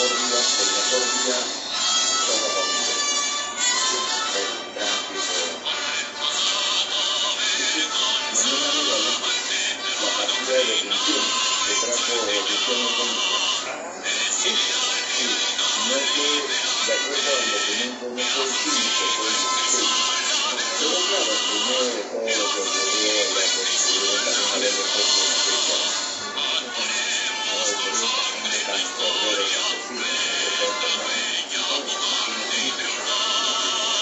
mejor día son los domingos. El tránsito. La partida de detención que trajo Luciano Cónico. Sí, no fue, de acuerdo al documento, no fue el 15, fue el 16. Pero claro, primero de todo lo que ocurrió, ya que pudieron también haberle puesto una fecha. De tantos errores asesinos,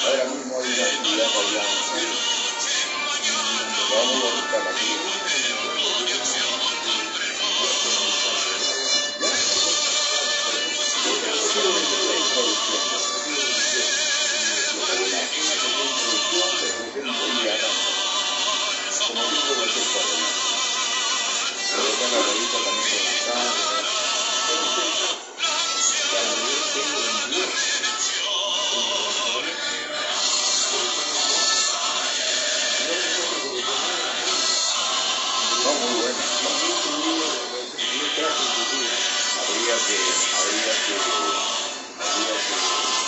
ahora mismo hay una actividad allá. Vamos a buscar aquí. Habría que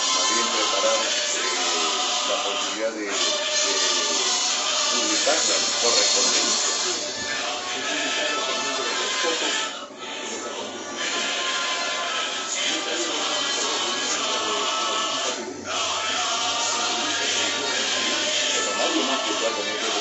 más bien preparar la posibilidad de publicar la correspondencia. Pero nadie más que está con eso de la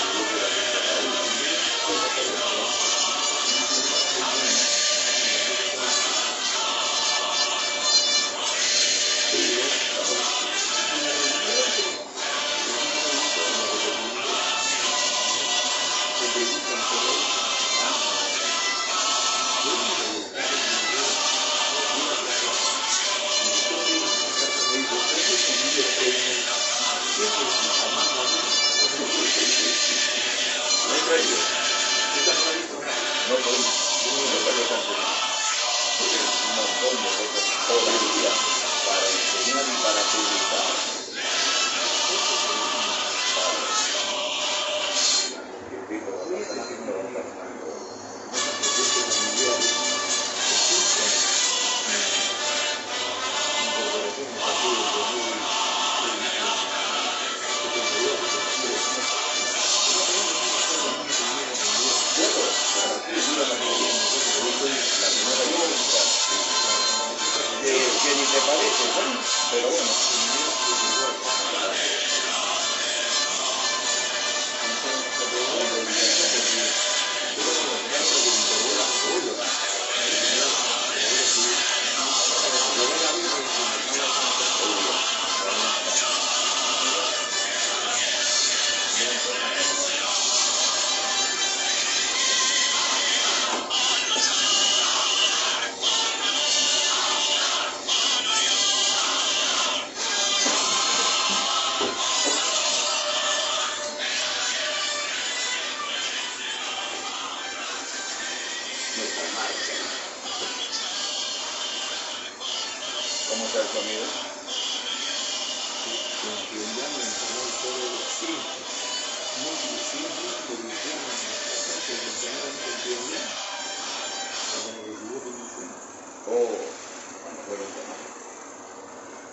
no podemos, un montón de cosas todo el día para enseñar y para publicar. Que ni te parece, ¿no? Pero bueno. ¿Cómo está el sonido?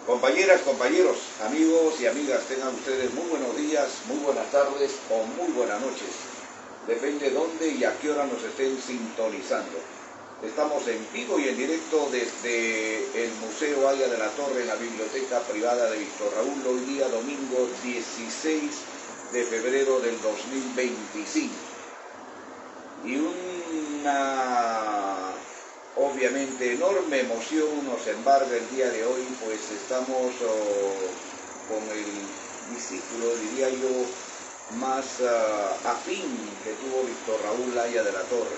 Compañeras, compañeros, amigos y amigas, tengan ustedes muy buenos días, muy buenas tardes o muy buenas noches. Depende dónde y a qué hora nos estén sintonizando. Estamos en vivo y en directo desde el Museo Haya de la Torre, en la Biblioteca Privada de Víctor Raúl, hoy día domingo 16 de febrero del 2025. Y una obviamente enorme emoción nos embarga el día de hoy, pues estamos con el discípulo, diría yo, más afín que tuvo Víctor Raúl Haya de la Torre,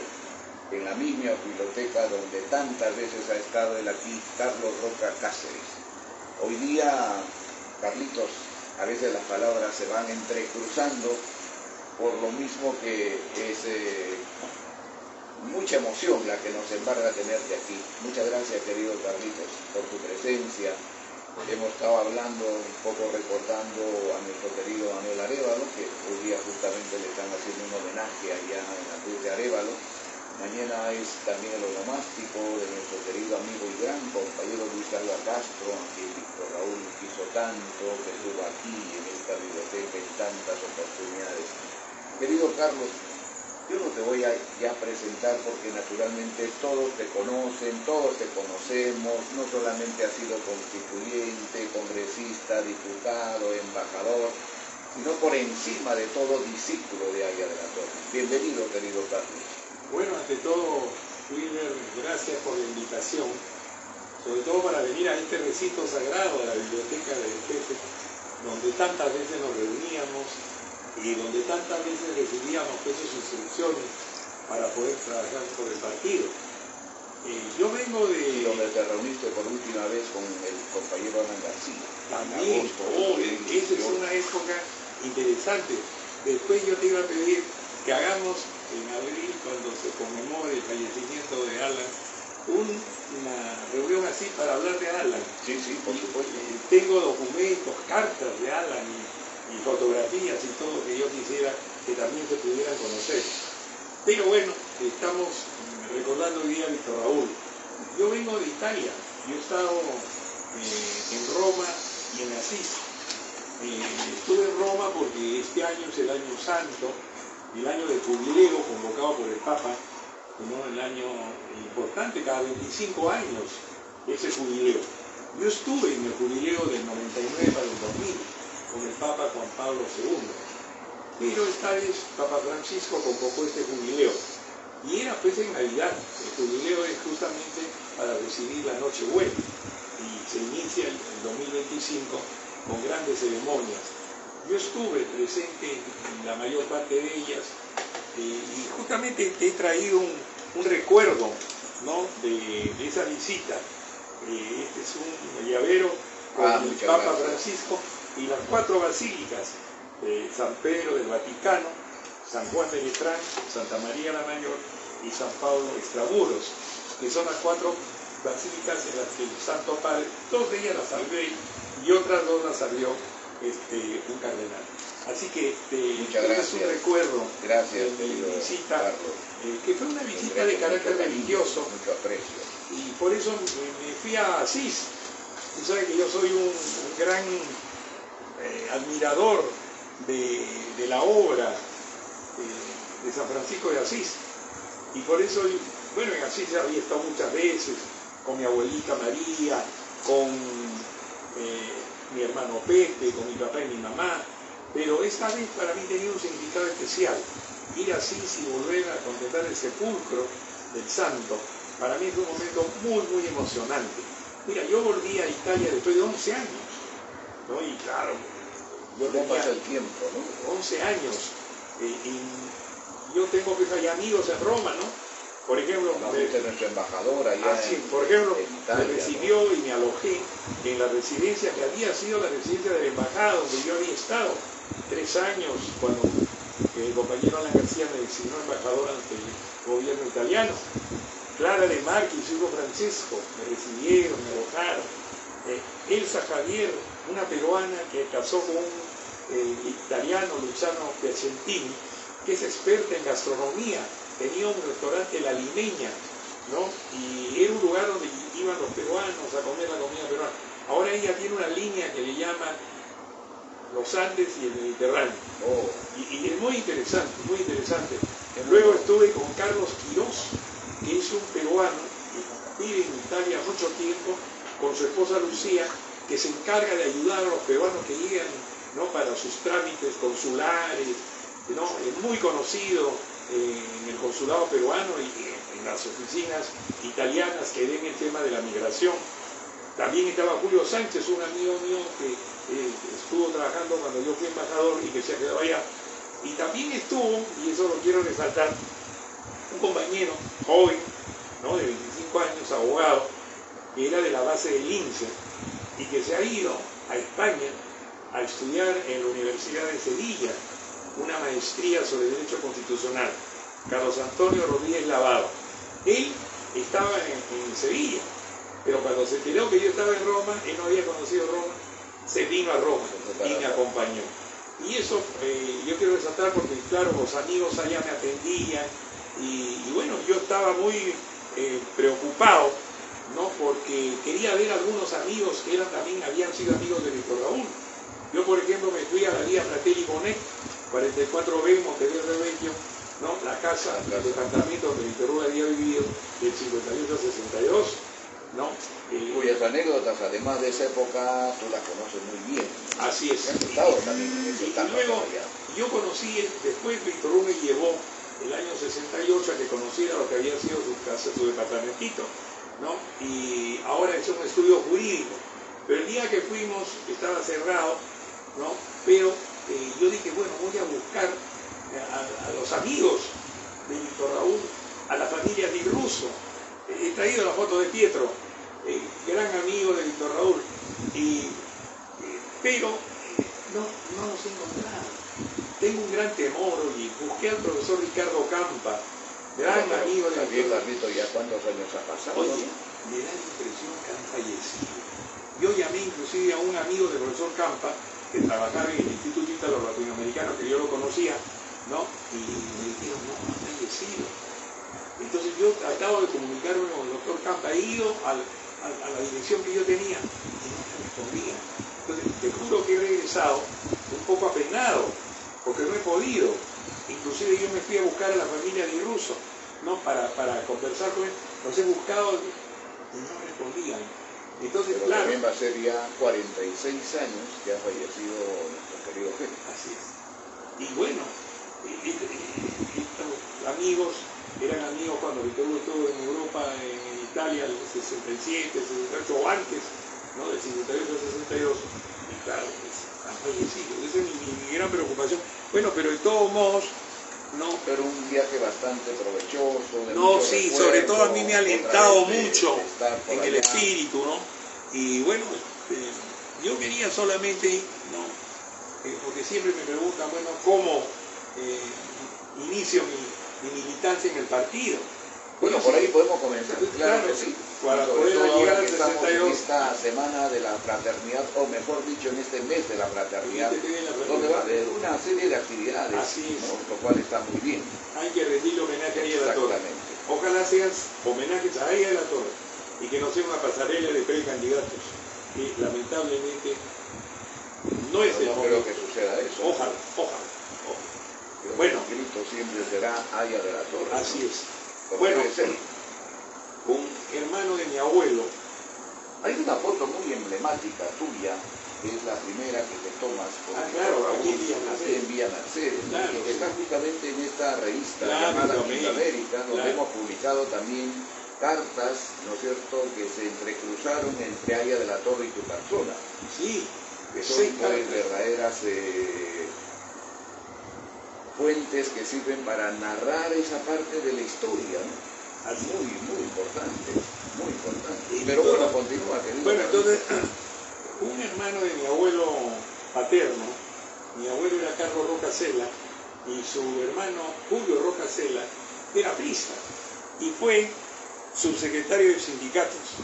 en la misma biblioteca donde tantas veces ha estado él aquí, Carlos Roca Cáceres. Hoy día, Carlitos, a veces las palabras se van entrecruzando, por lo mismo que es mucha emoción la que nos embarga tenerte aquí. Muchas gracias, querido Carlitos, por tu presencia. Hemos estado hablando, un poco recordando a nuestro querido Manuel Arévalo, que hoy día justamente le están haciendo un homenaje allá en la Cruz de Arévalo, Mañana es también el onomástico de nuestro querido amigo y gran compañero Luis Alba Castro, a quien Víctor Raúl quiso tanto, que estuvo aquí en esta biblioteca en tantas oportunidades. Querido Carlos, yo no te voy a ya presentar porque naturalmente todos te conocen, todos te conocemos, no solamente has sido constituyente, congresista, diputado, embajador, sino por encima de todo discípulo de Aya de la Torre. Bienvenido, querido Carlos. Bueno, ante todo, Wilmer, gracias por la invitación, sobre todo para venir a este recinto sagrado de la Biblioteca del Jefe, donde tantas veces nos reuníamos y donde tantas veces recibíamos sus instrucciones para poder trabajar por el partido. Yo vengo de... Donde te reuniste por última vez con el compañero Alan García. También, esa es una época interesante. Después yo te iba a pedir que hagamos en abril, cuando se conmemore el fallecimiento de Alan, una reunión así para hablar de Alan. Sí, por supuesto. Tengo documentos, cartas de Alan y fotografías y todo que yo quisiera que también se pudieran conocer. Pero bueno, estamos recordando hoy día a Víctor Raúl. Yo vengo de Italia, yo he estado en Roma y en Asís. Estuve en Roma porque este año es el año santo, el año del jubileo convocado por el Papa, ¿no? El año importante, cada 25 años ese jubileo. Yo estuve en el jubileo del 99 para el 2000 con el Papa Juan Pablo II, pero esta vez Papa Francisco convocó este jubileo y era pues en Navidad. El jubileo es justamente para recibir la Nochebuena y se inicia el 2025 con grandes ceremonias. Yo estuve presente en la mayor parte de ellas y justamente te he traído un recuerdo, ¿no? de esa visita. Este es un llavero con el Papa Francisco y las 4 basílicas, San Pedro del Vaticano, San Juan de Letrán, Santa María la Mayor y San Pablo Extramuros, que son las 4 basílicas en las que el Santo Padre, 2 de ellas las salvé y otras 2 las salió un cardenal. Así que es un recuerdo de mi visita, que fue una visita de carácter religioso. Mucho aprecio. Y por eso me fui a Asís. Tú sabes que yo soy un gran admirador de la obra de San Francisco de Asís. Y por eso, bueno, en Asís había estado muchas veces, con mi abuelita María, con mi hermano Pepe, con mi papá y mi mamá, pero esta vez para mí tenía un significado especial. Ir a Asís y volver a contemplar el sepulcro del santo, para mí fue un momento muy, muy emocionante. Mira, yo volví a Italia después de 11 años, ¿no? Y claro, yo ¿Cómo tenía pasa el tiempo, no? 11 años, y yo tengo pues hay amigos en Roma, ¿no? Por ejemplo, nuestro embajador allá por ejemplo, Italia, me recibió, ¿no? Y me alojé en la residencia que había sido la residencia de la embajada donde yo había estado 3 años cuando el compañero Alan García me designó embajador ante el gobierno italiano. Clara de Marchi y su hijo Francesco me recibieron, me alojaron. Elsa Javier, una peruana que casó con un italiano, Luciano Piacentini, que es experta en gastronomía, tenía un restaurante, La Limeña, ¿no? Y era un lugar donde iban los peruanos a comer la comida peruana. Ahora ella tiene una línea que le llama los Andes y el Mediterráneo. Y es muy interesante, muy interesante. Luego estuve con Carlos Quirós, que es un peruano que vive en Italia mucho tiempo, con su esposa Lucía, que se encarga de ayudar a los peruanos que llegan, ¿no? Para sus trámites consulares, ¿no? Es muy conocido en el consulado peruano y en las oficinas italianas que ven el tema de la migración. También estaba Julio Sánchez, un amigo mío que estuvo trabajando cuando yo fui embajador y que se ha quedado allá. Y también estuvo, y eso lo quiero resaltar, un compañero joven, ¿no? De 25 años, abogado, que era de la base del INSE y que se ha ido a España a estudiar en la Universidad de Sevilla una maestría sobre Derecho Constitucional, Carlos Antonio Rodríguez Lavado. Él estaba en Sevilla, pero cuando se enteró que yo estaba en Roma, él no había conocido Roma, se vino a Roma y me acompañó. Y eso yo quiero resaltar porque, claro, los amigos allá me atendían, Y bueno, yo estaba muy preocupado, ¿no? Porque quería ver a algunos amigos que también habían sido amigos de Víctor Raúl. Yo, por ejemplo, me fui a la vía Fratelli Bonet, 44B, Montevideo Vecchio, ¿no? La casa, el departamento donde Víctor Raúl había vivido del 58 al 62, ¿no? Cuyas anécdotas, además de esa época, tú las conoces muy bien. Así es. Y luego, yo conocí, después Víctor Raúl me llevó el año 68 a que conociera lo que había sido su casa, su departamentito, ¿no? Y ahora es un estudio jurídico. Pero el día que fuimos estaba cerrado, ¿no? Pero yo dije, bueno, voy a buscar a los amigos de Víctor Raúl, a la familia Di Russo. He traído la foto de Pietro, gran amigo de Víctor Raúl, pero no los he encontrado. Tengo un gran temor, y busqué al profesor Ricardo Campa, gran amigo de Víctor Raúl. ¿Ya cuántos años ha pasado? Oye, me da la impresión que han fallecido. Yo llamé inclusive a un amigo del profesor Campa, que trabajaba en el Instituto Ítalo Latinoamericano, que yo lo conocía, ¿no? Y me dijeron, no, han fallecido. Entonces yo trataba de comunicarme con el doctor Campa, he ido a la dirección que yo tenía y no me respondía. Entonces te juro que he regresado un poco apenado, porque no he podido. Inclusive yo me fui a buscar a la familia Di Russo, ¿no? Para conversar con él. Los he buscado y no respondían. Entonces, pero claro, también va a ser ya 46 años que ha fallecido nuestro querido jefe. así es. Y bueno, estos amigos eran amigos cuando Víctor Hugo estuvo en Europa, en Italia, el 67, 68 o antes, ¿no? Del 58 al 62. Y claro, pues, han fallecido. Esa es mi gran preocupación. Bueno, pero de todos modos, no. Pero un viaje bastante provechoso. No, sí, sobre todo a mí me ha alentado de mucho en el allá. espíritu, ¿no? Y bueno, yo quería solamente, ¿no? Porque siempre me preguntan, bueno, ¿cómo inicio mi militancia en el partido? Bueno, por ahí podemos comenzar, claro que sí. Para Sobre poder todo llegar ahora al que estamos en 62. esta semana de la fraternidad, o mejor dicho, en este mes de la fraternidad, donde va a haber una serie de actividades, así es, ¿no? Lo cual está muy bien. Hay que rendirle homenaje a ella de la Torre. Exactamente. Ojalá sean homenajes a ella de la Torre y que no sea una pasarela de precandidatos, que lamentablemente no es el No momento. creo que suceda eso. Ojalá. Creo Bueno. que el grito siempre será Aya de la Torre. Así ¿no? es. Como Bueno, debe ser. un hermano de mi abuelo, Hay una foto muy emblemática tuya, que es la primera que te tomas con claro, Raúl, aquí en Villa Mercedes. en Villa Mercedes, ¿no? Claro, Y que está sí. justamente en esta revista Claro, llamada América. América, donde Claro. hemos publicado también cartas, ¿no es cierto?, que se entrecruzaron entre Aya de la Torre y tu persona, sí, que son 6 pues, cartas. verdaderas fuentes que sirven para narrar esa parte de la historia, ¿no? Así. Muy importante, muy importante. Y Pero bueno, todo- continúa, querido. Bueno, entonces, un hermano de mi abuelo paterno, mi abuelo era Carlos Roca Sela, y su hermano Julio Roca Sela era aprista, y fue subsecretario de sindicatos,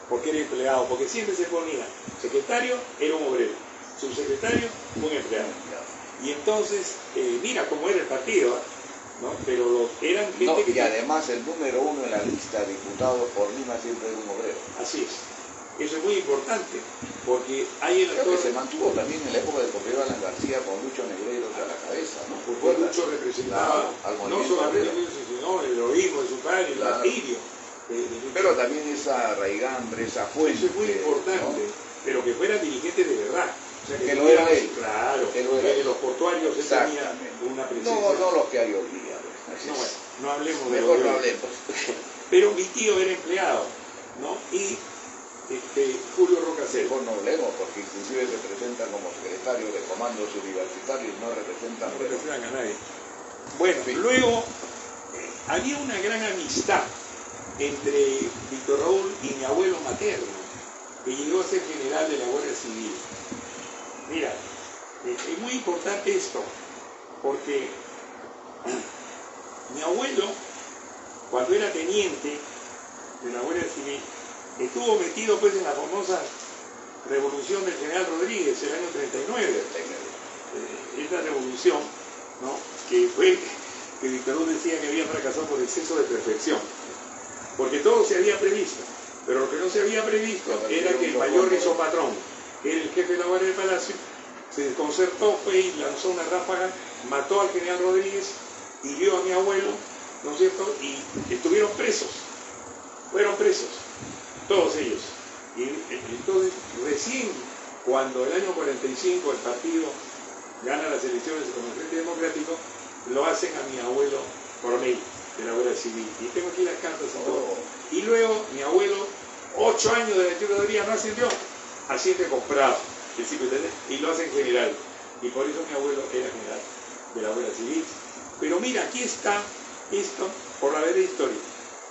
porque era empleado, porque siempre se ponía, secretario era un obrero, subsecretario un empleado. Y entonces, mira cómo era el partido, ¿no? Pero eran gente No, que... y además el número uno en la lista de diputados por Lima siempre era un obrero. Así es. Eso es muy importante, porque hay en la Creo que se Torre... mantuvo también en la época del compañero Alan García con Lucho Negreiros a la cabeza, ¿no? Porque Lucho representaba al no movimiento solamente obrero. eso, sino el heroísmo de su padre, el Claro. martirio. de Lucho. Pero también esa raigambre, esa fuente. Eso es muy importante, ¿no? pero que fuera dirigente de verdad. O sea, Que lo era él. Claro, Que lo era él. los portuarios él tenía Exactamente. una presencia. No los que hay hoy día. Pues. Así No, es. bueno, no hablemos de Mejor lo no de- hablemos. Pero mi tío era empleado, ¿no? Y Julio Rocasel. Mejor no hablemos porque inclusive se presenta como secretario de comandos universitarios, no representan. No representan a nadie. Bueno, Sí. luego había una gran amistad entre Víctor Raúl y mi abuelo materno, que llegó a ser general de la Guardia Civil. Mira, es muy importante esto, porque mi abuelo, cuando era teniente de la Guardia Civil, estuvo metido pues en la famosa revolución del general Rodríguez, el año 39. Esta revolución, ¿no? que que Víctor Hugo decía que había fracasado por exceso de perfección, porque todo se había previsto, pero lo que no se había previsto era que el mayor rizopatrón, que era el jefe de la Guardia del Palacio, se desconcertó, fue y lanzó una ráfaga, mató al general Rodríguez, hirió a mi abuelo, ¿no es cierto? Y estuvieron presos, fueron presos, todos ellos. Y entonces, recién cuando el año 45 el partido gana las elecciones como el Frente Democrático, lo hacen a mi abuelo coronel de la Guardia Civil. Y tengo aquí las cartas y todo. Y luego mi abuelo, 8 años de 21 de día, no ascendió, asciende comprado, y lo hacen general. Y por eso mi abuelo era general de la Guardia Civil. Pero mira, aquí está esto, por la verdadera historia.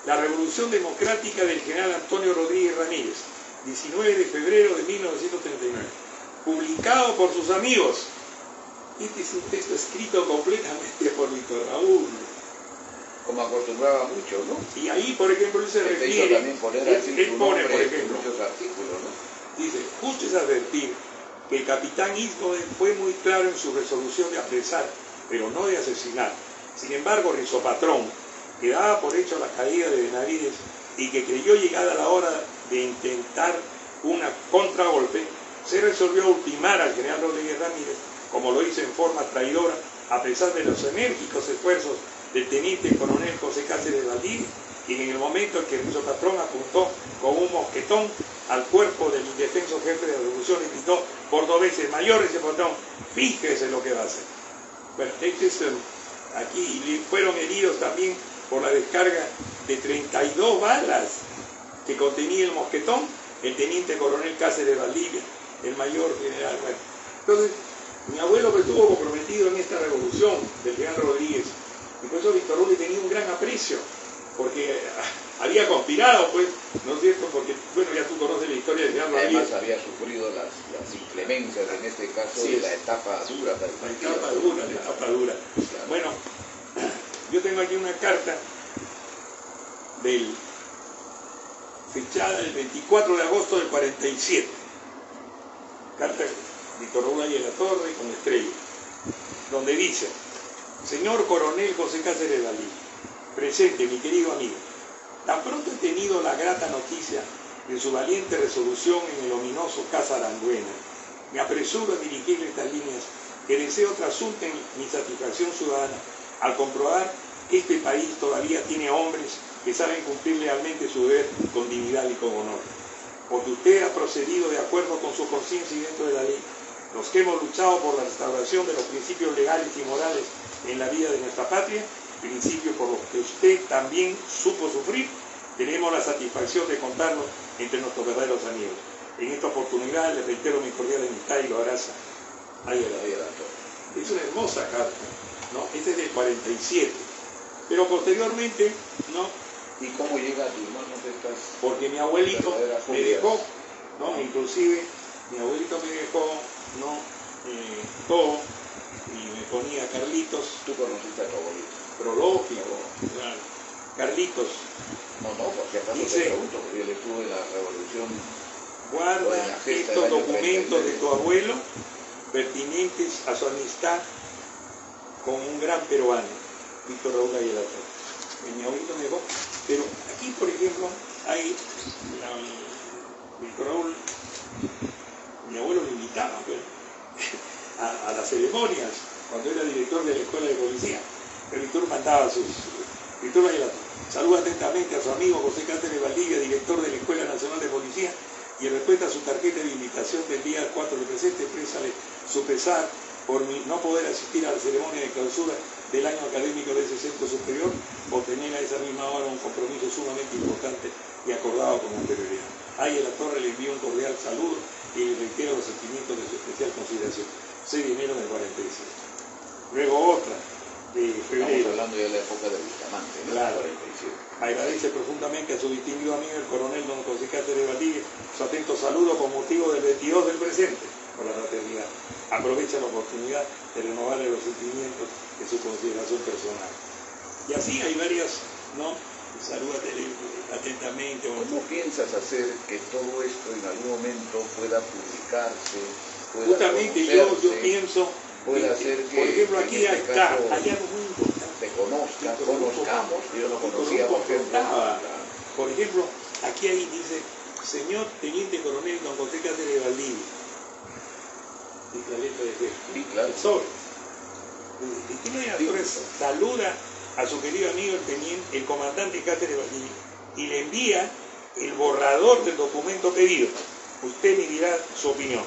La Revolución Democrática del general Antonio Rodríguez Ramírez, 19 de febrero de 1939, publicado por sus amigos. Este es un texto escrito completamente por Víctor Raúl. Como acostumbraba mucho, ¿no? Y ahí, por ejemplo, él se refiere, también poner él pone, por ejemplo, muchos artículos, ¿no? dice, justo es advertir que el capitán Isgoe fue muy claro en su resolución de apresar, pero no de asesinar. Sin embargo, Rizopatrón, que daba por hecho la caída de Benavides y que creyó llegada la hora de intentar una contragolpe, se resolvió a ultimar al general Rodríguez Ramírez, como lo hizo en forma traidora, a pesar de los enérgicos esfuerzos del teniente coronel José Cáceres Valdivia, quien en el momento en que el Rizopatrón apuntó con un mosquetón al cuerpo del indefenso jefe de la revolución y gritó por 2 veces: mayor Rizopatrón, fíjese lo que va a hacer. Bueno, aquí fueron heridos también por la descarga de 32 balas que contenía el mosquetón, el teniente coronel Cáceres Valdivia, el mayor general. Bueno, entonces, mi abuelo que estuvo comprometido en esta revolución del general Rodríguez, y por eso Víctor Hugo tenía un gran aprecio, porque había conspirado, pues, ¿no es cierto? Porque, bueno, ya tú conoces la historia del general Rodríguez. Además había sufrido las inclemencias, en este caso, sí, de la etapa dura del partido. La etapa dura. Claro. Bueno, yo tengo aquí una carta fechada el 24 de agosto del 47. Carta Víctor Hugo de la Torre con estrella, donde dice: señor coronel José Cáceres Valdivia, presente, mi querido amigo, tan pronto he tenido la grata noticia de su valiente resolución en el ominoso caso Arangüena, me apresuro a dirigirle estas líneas que deseo trasunten mi satisfacción ciudadana al comprobar que este país todavía tiene hombres que saben cumplir lealmente su deber con dignidad y con honor. Porque usted ha procedido de acuerdo con su conciencia y dentro de la ley. Los que hemos luchado por la restauración de los principios legales y morales en la vida de nuestra patria, principios por los que usted también supo sufrir, tenemos la satisfacción de contarnos entre nuestros verdaderos amigos. En esta oportunidad le reitero mi cordial amistad y lo abraza. Es una hermosa carta, ¿no? Este es del 47. Pero posteriormente, ¿no? ¿Y cómo llega a tus manos estas? Porque mi abuelito me dejó, ¿no? Inclusive mi abuelito me dejó, ¿no? Todo, y me ponía Carlitos. ¿Tú conociste a tu abuelito? Prológico, claro. Carlitos. No, porque acaso dice, te pregunto, porque él estuvo en la revolución. Guarda estos documentos de tu abuelo pertinentes a su amistad con un gran peruano, Víctor Raúl Ayala Torre. Mi abuelito me dejó. Pero aquí, por ejemplo, hay Víctor Raúl, mi abuelo lo invitaba, pues, a las ceremonias, cuando era director de la escuela de policía. El Víctor mandaba Víctor Ayala Torre. Saluda atentamente a su amigo José Cáceres Valdivia, director de la Escuela Nacional de Policía, y respecto a su tarjeta de invitación del día 4 del presente, exprésale su pesar por no poder asistir a la ceremonia de clausura del año académico de ese centro superior, por tener a esa misma hora un compromiso sumamente importante y acordado con anterioridad. Ayala Torre le envía un cordial saludo y le reitero los sentimientos de su especial consideración. 6 de enero del 46. Luego otra, de febrero. Estamos hablando ya de la época de Bustamante, ¿no? Claro. 47. Agradece profundamente a su distinguido amigo el coronel don José Cáceres Valdivia su atento saludo con motivo del 22 del presente por la fraternidad. Aprovecha la oportunidad de renovarle los sentimientos de su consideración personal. Y así hay varias, ¿no? Salúdate atentamente. ¿Cómo piensas hacer que todo esto en algún momento pueda publicarse? Pueda justamente yo pienso, puede hacer que, por ejemplo, aquí en este está, caso, hay algo muy importante. te conozcamos, yo no conocía, por ejemplo. Por ejemplo, aquí ahí dice, señor Teniente Coronel Don José Cáceres Valdivia. Y la letra de jefe. Sí, claro. El sobre. ¿Y qué le da eso? Saluda a su querido amigo el comandante Cáceres Valdivia y le envía el borrador del documento pedido. Usted me dirá su opinión.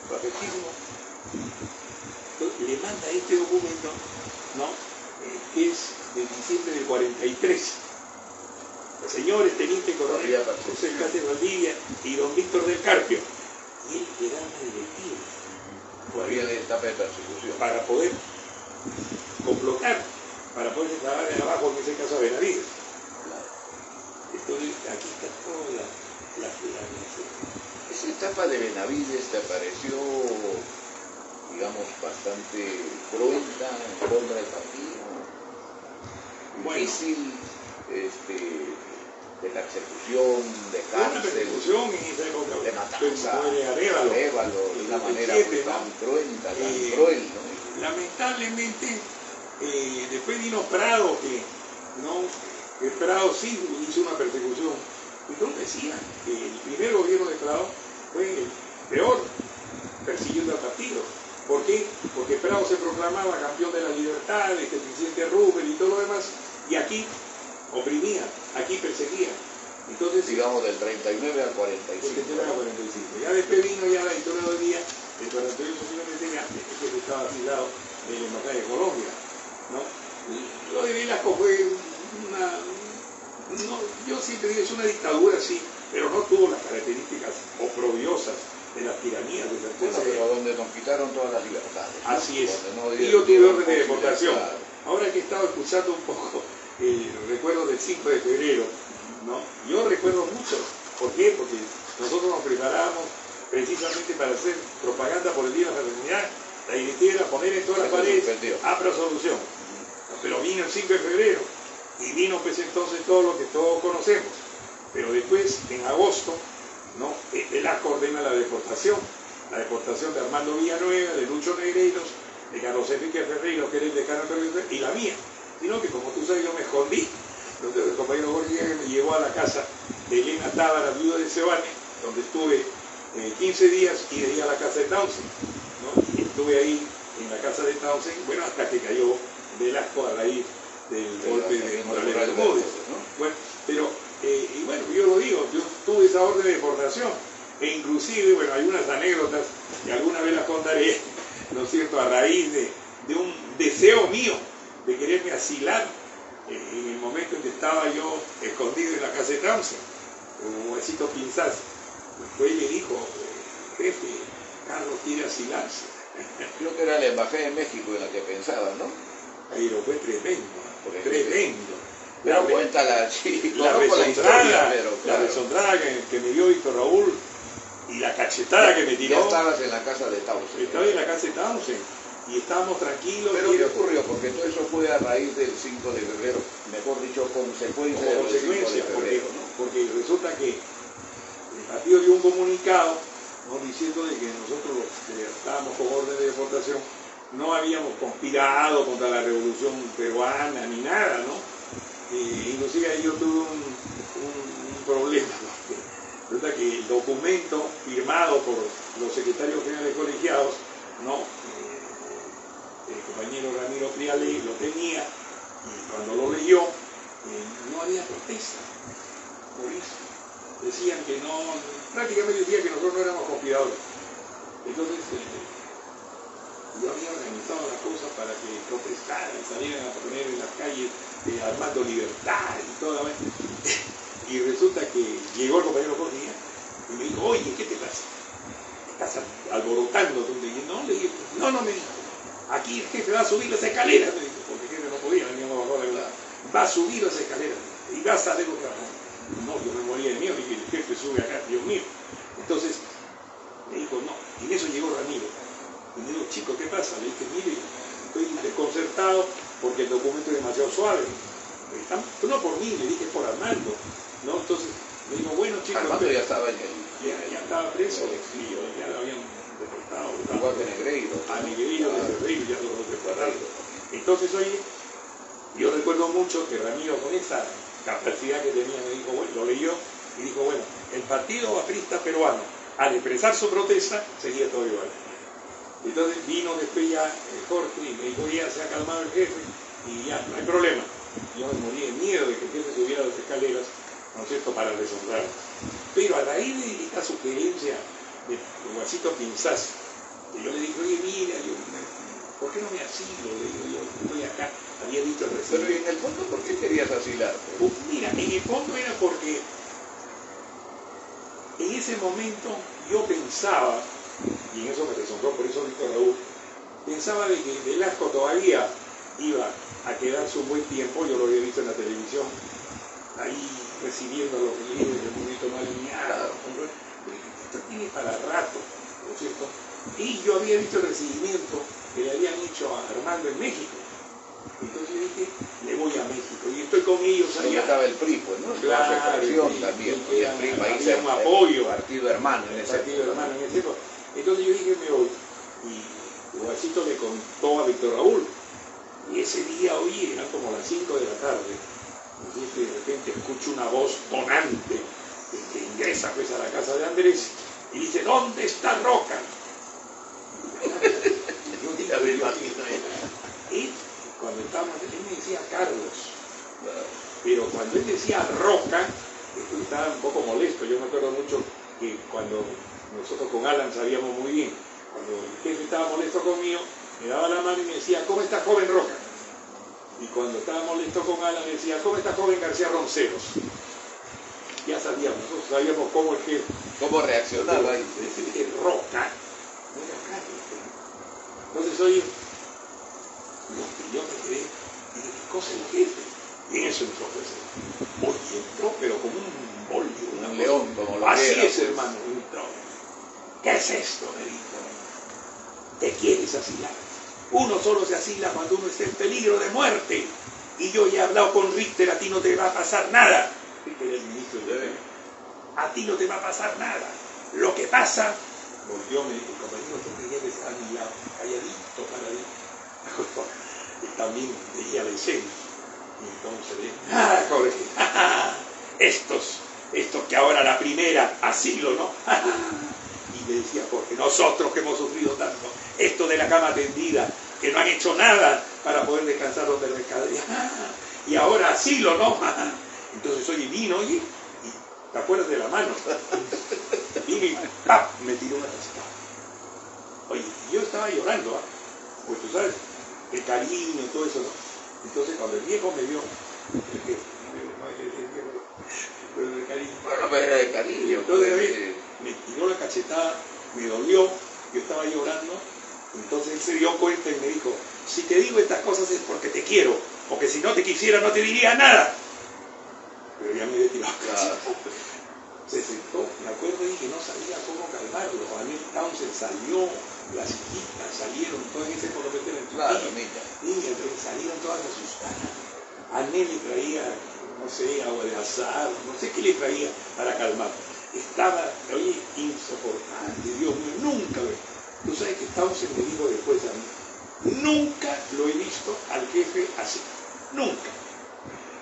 Perfectísimo. Entonces, le manda este documento, ¿no? Que es de diciembre del 43. Señores Teniente Coronel José Cáceres Valdivia y don Víctor del Carpio. Y él le da una directiva. Todavía en etapa de persecución. Para poder complotar, para poder declarar en abajo, en ese caso a Benavides. Entonces, aquí está toda la esa etapa de Benavides te pareció, digamos, bastante cruenta en contra del partido. Difícil, de persecución, de cárcel, una persecución en esa época, de matanza, de Arévalo, de una manera muy tan cruenta, tan cruel, ¿no? Lamentablemente, después vino Prado, que Prado sí hizo una persecución. Y todos decían que el primer gobierno de Prado fue el peor persiguiendo al partido. ¿Por qué? Porque Prado se proclamaba campeón de la libertad, el presidente Roosevelt y todo lo demás, y aquí oprimía, aquí perseguía. Entonces, digamos del 39 al 45. Del 39 al 45. Ya después vino ya la editorial del día, el 48 que estaba afiliado de la Embajada de Colombia, ¿no? Y lo de Velasco fue yo siempre digo, es una dictadura, sí, pero no tuvo las características oprobiosas de las tiranías de Bueno, pero donde nos quitaron todas las libertades. Así es. No y yo tuve orden de deportación. Ahora que he estado escuchando un poco el recuerdo del 5 de febrero, ¿no? Yo recuerdo mucho. ¿Por qué? Porque nosotros nos preparábamos precisamente para hacer propaganda por el Día de la Fraternidad. La directiva era poner en todas las paredes APRA Solución. Pero vino el 5 de febrero. Y vino pues entonces todo lo que todos conocemos. Pero después, en agosto, ¿no? Velasco ordena la deportación de Armando Villanueva, de Lucho Negreiros, de Carlos Enrique Ferreiro, que era el decano y la mía. Sino que como tú sabes, yo me escondí. Entonces el compañero Jorge me llevó a la casa de Elena Tábara, viuda de Sebane, donde estuve 15 días y de ahí a la casa de Townsend, ¿no? Y estuve ahí en la casa de Townsend, bueno, hasta que cayó Velasco a raíz del golpe de Morales Bermúdez, ¿no? Bueno, pero, y bueno, yo lo digo, yo tuve esa orden de deportación, e inclusive, bueno, hay unas anécdotas que alguna vez las contaré, ¿no es cierto?, a raíz de un deseo mío de quererme asilar en el momento en que estaba yo escondido en la casa de Townsend, como Huesito Pinzás. Después le dijo, jefe, Carlos quiere asilarse. Creo que era la Embajada de México en la que pensaba, ¿no? Pero fue tremendo, tremendo. Pero cuéntala, sí, la resondrada que me dio Víctor Raúl y la cachetada que me tiró. Ya estabas en la casa de Townsend. Estaba en la casa de Townsend y estábamos tranquilos. Pero ¿qué ocurrió? Porque todo eso fue a raíz del 5 de febrero, mejor dicho, consecuencia del 5 de febrero, ¿no? Porque resulta que el partido dio un comunicado, ¿no?, diciendo de que nosotros estábamos con orden de deportación, no habíamos conspirado contra la revolución peruana ni nada, ¿no? Inclusive ahí yo tuve un problema, ¿no? Resulta que el documento firmado por los secretarios generales colegiados, ¿no?, el compañero Ramiro Priale lo tenía, y cuando lo leyó, no había protesta por eso. Decían que no, prácticamente decían que nosotros no éramos conspiradores. Entonces, yo había organizado las cosas para que protestaran, salieran a poner en las calles armando libertad y toda la vez. Y resulta que llegó el compañero Jorge y me dijo, oye, ¿qué te pasa? ¿Estás alborotando? No, le dije, no, me dijo. Aquí el jefe va a subir las escaleras, me dijo, porque el jefe no podía, veníamos bajo la verdad. Va a subir las escaleras y va a salir lo que va a hacer. No, yo me moría de miedo, dije, el jefe sube acá, Dios mío. Entonces, me dijo, no, y en eso llegó Ramiro. Y me dijo, chico, ¿qué pasa? Le dije, mire, estoy desconcertado porque el documento es demasiado suave. No por mí, le dije, por Armando, ¿no? Entonces, me dijo, bueno, chico. Armando ya estaba en el... Ya estaba preso, sí, ya lo habían deportado. Igual que Negreiro. A Negreiro, de Ferreiro, ya lo deportaron. Entonces, oye, Yo recuerdo mucho que Ramiro, con esa capacidad que tenía, me dijo, bueno, lo leyó y dijo, bueno, el Partido Aprista Peruano, al expresar su protesta, seguía todo igual. Entonces vino después ya Jorge y me dijo, ya se ha calmado el jefe y ya, no hay problema. Yo me morí de miedo de que el jefe subiera las escaleras, ¿no es cierto?, para deshonrar. Pero a raíz de esta sugerencia de Guasito Pinzás, yo le dije, oye, mira, ¿por qué no me asilo? Le digo, yo estoy acá, había dicho el Pero en el fondo, ¿por qué querías asilar? Mira, en el fondo era porque en ese momento yo pensaba, y en eso me resonó, por eso Víctor Raúl, pensaba de que Velasco todavía iba a quedarse un buen tiempo, yo lo había visto en la televisión, ahí recibiendo a los líderes del movimiento no alineado, esto tiene para rato, ¿no es cierto? Y yo había visto el recibimiento que le habían hecho a Armando en México. Entonces dije, le voy a México y estoy con ellos allá. Donde estaba el PRI, pues, ¿no? Claro, su expresión también. Y el PRI, país un apoyo. Partido hermano en ese partido hermano en ese tiempo. Entonces yo dije, me voy. Y Guasito le contó a Víctor Raúl. Y ese día, oye, eran como las 5 de la tarde. Y de repente escucho una voz tonante que ingresa pues a la casa de Andrés y dice, ¿dónde está Roca? Ya me imagino. Y cuando estábamos, él me decía Carlos, pero cuando él decía Roca, estaba un poco molesto. Yo me acuerdo mucho que cuando nosotros con Alan sabíamos muy bien, cuando el jefe estaba molesto conmigo, me daba la mano y me decía, ¿cómo está joven Roca? Y cuando estaba molesto con Alan, me decía, ¿cómo está joven García Ronceros? Ya sabíamos, nosotros sabíamos cómo el jefe. ¿Cómo reaccionaba ahí? Decir Roca, no era Carlos. Entonces, oye, yo me quedé, y dije, ¿qué cosa el jefe? Y en eso entró, pues, oye, entró, pero como un bollo, un león, como lo así era, es, pues. hermano, entró. ¿Qué es esto? Me dijo. ¿Te quieres asilar? Uno solo se asila cuando uno está en peligro de muerte. Y yo ya he hablado con Richter, a ti no te va a pasar nada. Richter era el ministro de Defensa. A ti no te va a pasar nada. Lo que pasa, volvió, me dijo, compañero, tú me lleves a mi lado, calladito, paradito. Y también veía la escena. Y entonces, Jorge, estos que ahora la primera, asilo, ¿no? Y me decía Jorge, nosotros que hemos sufrido tanto, esto de la cama tendida, que no han hecho nada para poder descansar donde el mercado. Y ahora asilo, ¿no? Entonces, oye, vino, oye, y te acuerdas de la mano. Vino y ¡pap! Me tiró una cascada. Oye, yo estaba llorando, pues tú sabes, el cariño y todo eso, ¿no? Entonces, cuando el viejo me vio, el cariño. Bueno, pero era de cariño. Entonces, me tiró la cachetada, me dolió, yo estaba llorando. Entonces él se dio cuenta y me dijo, si te digo estas cosas es porque te quiero, porque si no te quisiera no te diría nada. Pero ya me había tirado la cachetada. Se sentó, me acuerdo, y que no sabía cómo calmarlo. Anel Townsend salió, las hijitas salieron, todas ese por lo meter en Claro, niñas, salieron todas asustadas. Anel le traía, no sé, agua de azar, no sé qué le traía para calmar. Estaba, oye, insoportable, Dios mío, nunca. Tú sabes que Townsend me dijo después a mí, nunca lo he visto al jefe así, nunca,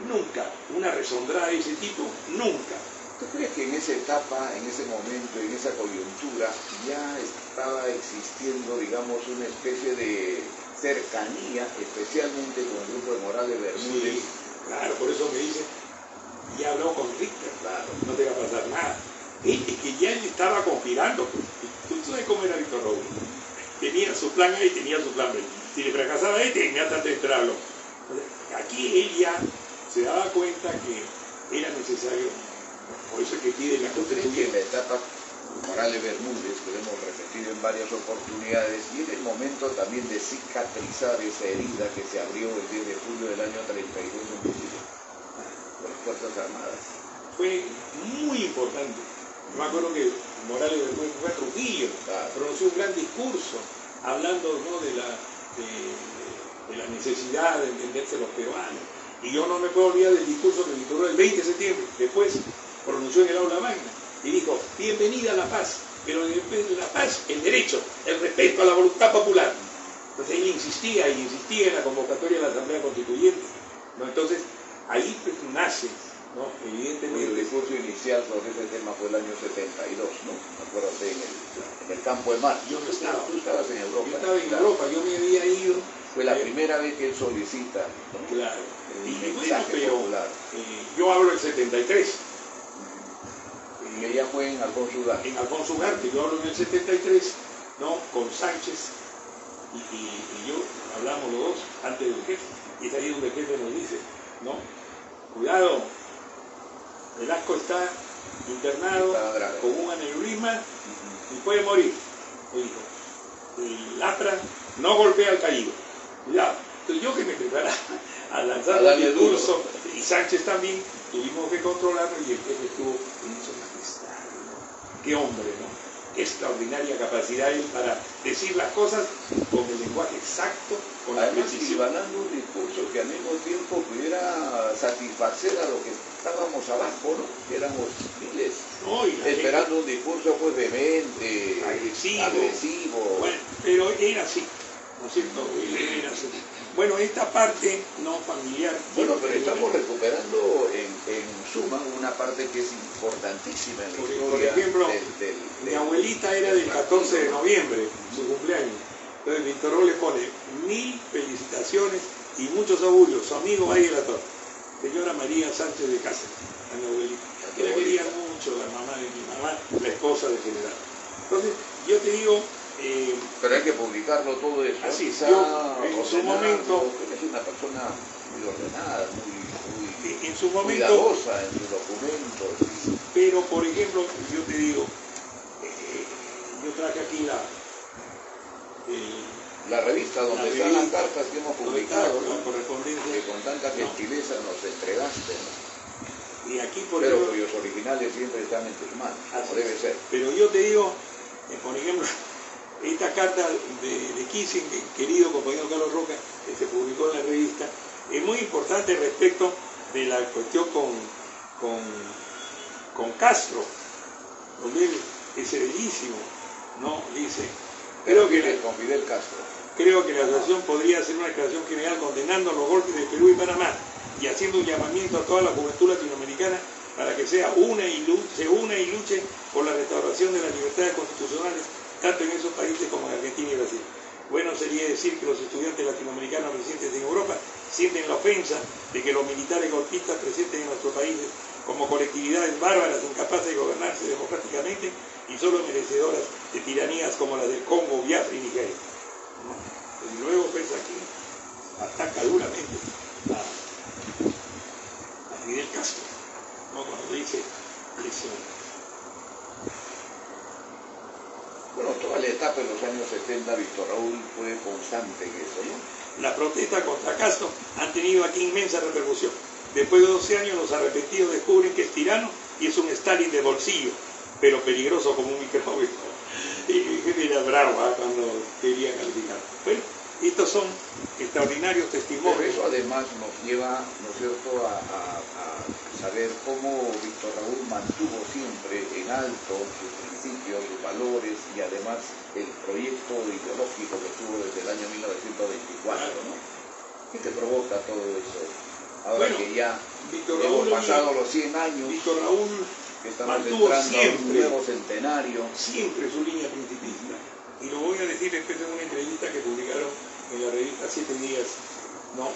nunca, una rezondrada de ese tipo, nunca. ¿Tú crees que en esa etapa, en ese momento, en esa coyuntura, ya estaba existiendo, digamos, una especie de cercanía, especialmente con el grupo de Morales Bermúdez? Sí, claro, por eso me dice, ya habló con Richter, claro, no te va a pasar nada. Es que ya él estaba conspirando. Tú sabes cómo era Víctor Raúl. Tenía su plan A y tenía su plan B. Si le fracasaba A, tenía que entrarlo. Aquí él ya se daba cuenta que era necesario. Por eso es que pide la ¿Tú crees que en constitución. la etapa Morales Bermúdez, que lo hemos repetido en varias oportunidades, y en el momento también de cicatrizar esa herida que se abrió el 10 de julio del año 32 en Chile, por las Fuerzas Armadas? Fue muy importante. Yo me acuerdo que Morales Bermúdez fue a Trujillo, pronunció un gran discurso hablando, ¿no?, de la necesidad de entenderse los peruanos. Y yo no me puedo olvidar del discurso que dictó el 20 de septiembre, después pronunció en el aula magna y dijo, bienvenida a la paz, pero después de la paz, el derecho, el respeto a la voluntad popular. Entonces él insistía en la convocatoria de la Asamblea Constituyente. ¿no? Entonces, ahí pues, nace, ¿no? El Evidentemente. discurso inicial sobre ese tema fue el año 72, ¿no? Acuérdate, en el campo de Marte. Yo no estaba. Tú estabas en Europa. Yo estaba en claro. Europa, yo me había ido. Fue la primera vez que él solicita, ¿no? Claro. El Y bueno, mensaje pero popular. yo hablo del 73. Y ella fue en Alfonso Ugarte. En Alfonso Ugarte, yo hablo en el 73, ¿no? Con Sánchez y yo hablamos los dos antes del jefe. Y es ahí donde el jefe nos dice, ¿no? Cuidado, Velasco está internado con un aneurisma y puede morir. Me dijo, el APRA no golpea al caído. Cuidado. Entonces yo que me preparaba a lanzar el discurso, y Sánchez también, tuvimos que controlarlo y el jefe estuvo en su majestad, ¿no? Qué hombre, ¿no? Qué extraordinaria capacidad él para decir las cosas con el lenguaje exacto, con la Además, precisión. ganando un discurso que al mismo tiempo pudiera satisfacer a los que estábamos abajo, ¿no? Que éramos miles, No, y la esperando un discurso pues vehemente, agresivo. Bueno, pero era así, ¿no es cierto? Era así. Bueno, esta parte no familiar. Bueno, pero estamos recuperando en suma una parte que es importantísima en la historia. Por ejemplo, mi abuelita era del 14 de noviembre, su cumpleaños. Entonces Víctor Raúl le pone 1000 felicitaciones y muchos augurios. Su amigo Valle de la Torre, señora María Sánchez de Cáceres, a mi abuelita, que la quería mucho, la mamá de mi mamá, la esposa del general. Entonces, yo te digo... pero hay que publicarlo todo eso. Así es, yo en su momento... Es una persona muy ordenada, muy en su momento, cuidadosa en sus documentos. Pero, por ejemplo, yo te digo, yo traje aquí la revista donde están las cartas que hemos publicado, la correspondencia, que con tanta gentileza nos entregaste, ¿no? Y aquí, pero cuyos originales siempre están en tus manos, como debe ser. Pero yo te digo, por ejemplo, esta carta de Kissinger, querido compañero Carlos Roca, que se publicó en la revista, es muy importante respecto de la cuestión con Castro, donde él es bellísimo, ¿no? Dice, con Fidel Castro. Creo que la asociación podría hacer una declaración general condenando los golpes de Perú y Panamá y haciendo un llamamiento a toda la juventud latinoamericana para que se una y luche por la restauración de las libertades constitucionales, tanto en esos países como en Argentina y Brasil. Bueno sería decir que los estudiantes latinoamericanos residentes en Europa sienten la ofensa de que los militares golpistas presentes en nuestros países como colectividades bárbaras incapaces de gobernarse democráticamente y solo merecedoras de tiranías como las del Congo, Biafra y Nigeria. Y luego pues aquí ataca duramente a Fidel Castro, ¿no? Cuando dice eso. Bueno, toda la etapa de los años 70, Víctor Raúl fue constante en eso, ¿no? Las protestas contra Castro han tenido aquí inmensa repercusión. Después de 12 años, los arrepentidos descubren que es tirano y es un Stalin de bolsillo, pero peligroso como un microbio. Y mi jefe era bravo cuando quería calificar. Bueno, estos son extraordinarios testimonios. Pero eso además nos lleva, ¿no es cierto?, a saber cómo Víctor Raúl mantuvo siempre en alto sus principios, sus valores y además el proyecto ideológico que tuvo desde el año 1924, ¿no? ¿Qué te provoca todo eso? Ahora que ya hemos pasado los 100 años, Víctor Raúl que estamos mantuvo entrando a un siempre, nuevo centenario. Siempre su línea principista. Y lo voy a decir después de una entrevista que publicaron en la revista 7 Días, ¿no?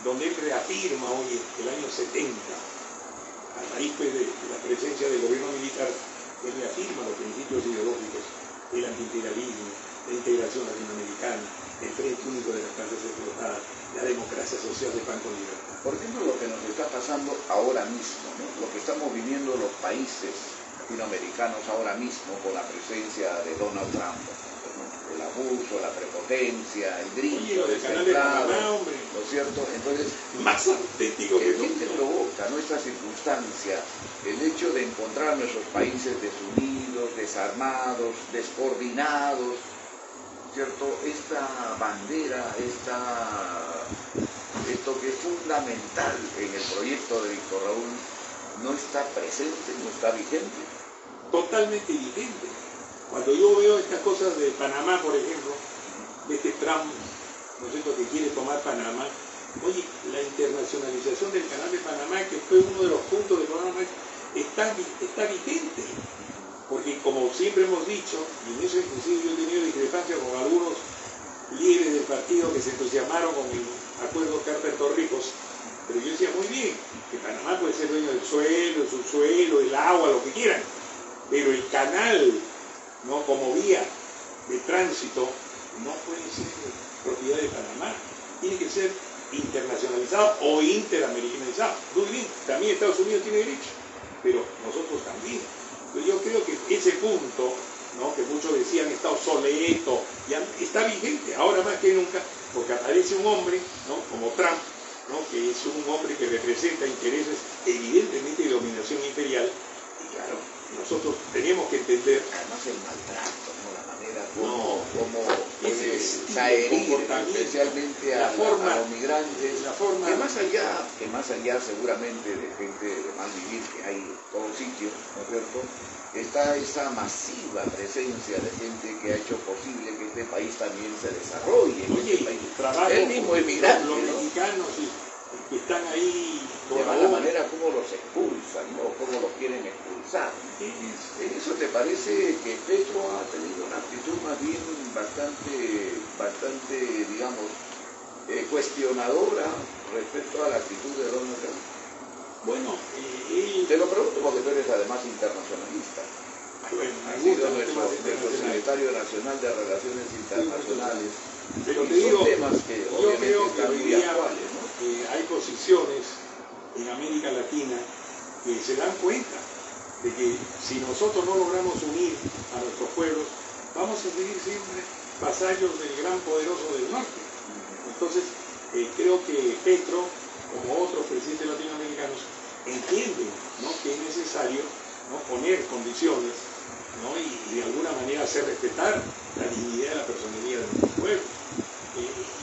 Donde él reafirma hoy el año 70, a raíz pues, de la presencia del gobierno militar, él reafirma los principios ideológicos, el antiimperialismo, la integración latinoamericana, el frente único de las clases explotadas, la democracia social de pan con libertad. Por ejemplo, lo que nos está pasando ahora mismo, ¿no? Lo que estamos viviendo los países latinoamericanos ahora mismo con la presencia de Donald Trump, ¿no? El abuso, la prepotencia, el grito destemplado, ¿no es cierto? Entonces, más auténtico que ¿qué te provoca, ¿no? Esta circunstancia, el hecho de encontrar a nuestros países desunidos, desarmados, descoordinados, ¿cierto? Esta bandera, esto que es fundamental en el proyecto de Víctor Raúl, no está presente, no está vigente. Totalmente vigente. Cuando yo veo estas cosas de Panamá, por ejemplo, de este Trump, ¿no es cierto?, que quiere tomar Panamá, Oye, la internacionalización del Canal de Panamá, que fue uno de los puntos del programa, está vigente. Porque como siempre hemos dicho, y en eso inclusive yo he tenido discrepancia con algunos líderes del partido que se entusiasmaron con el acuerdo Carter-Torrijos, pero yo decía muy bien, que Panamá puede ser dueño del suelo, el subsuelo, el agua, lo que quieran, pero el canal, ¿no?, como vía de tránsito, no puede ser propiedad de Panamá, tiene que ser internacionalizado o interamericanizado. Muy bien, también Estados Unidos tiene derecho, pero nosotros también. Entonces yo creo que ese punto, ¿no?, que muchos decían está obsoleto, ya está vigente, ahora más que nunca, porque aparece un hombre, ¿no?, como Trump, ¿no?, que es un hombre que representa intereses evidentemente de dominación imperial, y claro, nosotros tenemos que entender. Además el maltrato, ¿no?, la manera como puede herir especialmente a los migrantes, que más allá seguramente de gente de mal vivir que hay en todo sitio, ¿no es cierto?, está esa masiva presencia de gente que ha hecho posible que este país también se desarrolle. Oye, trabajo, el mismo inmigrante, los ¿no?, mexicanos que están ahí de mala manera, cómo los expulsan, ¿no?, cómo los quieren expulsar. ¿En eso te parece que Petro ha tenido una actitud más bien bastante, digamos, cuestionadora respecto a la actitud de Donald Trump? Bueno, te lo pregunto porque tú eres además internacionalista. Bueno, ha sido nuestro secretario nacional de Relaciones Internacionales. Pero te digo, temas que yo creo que hoy día actuales, ¿no?, hay posiciones en América Latina que se dan cuenta de que si nosotros no logramos unir a nuestros pueblos, vamos a seguir siempre vasallos del gran poderoso del norte. Entonces, creo que Petro, como otros presidentes latinoamericanos, entienden, ¿no?, que es necesario, ¿no?, poner condiciones, ¿no?, y de alguna manera hacer respetar la dignidad de la personalidad de nuestro pueblo.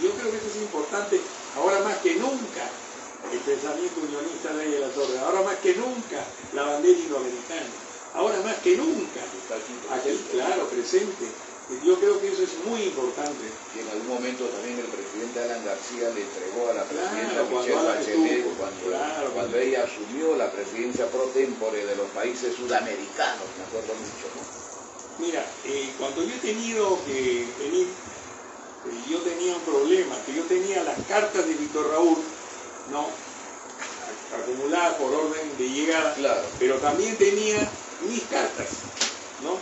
Yo creo que eso es importante, ahora más que nunca, el pensamiento unionista de la Torre, ahora más que nunca la bandera iberoamericana, ahora más que nunca, aquí, claro, presente. Yo creo que eso es muy importante. Y en algún momento también el presidente Alan García le entregó a la presidenta Michelle Bachelet, cuando ella asumió la presidencia pro tempore de los países sudamericanos, me acuerdo mucho, ¿no? Mira, cuando yo he tenido que venir, yo tenía un problema, que yo tenía las cartas de Víctor Raúl, ¿no?, acumuladas por orden de llegada, claro, pero también tenía mis cartas, ¿no?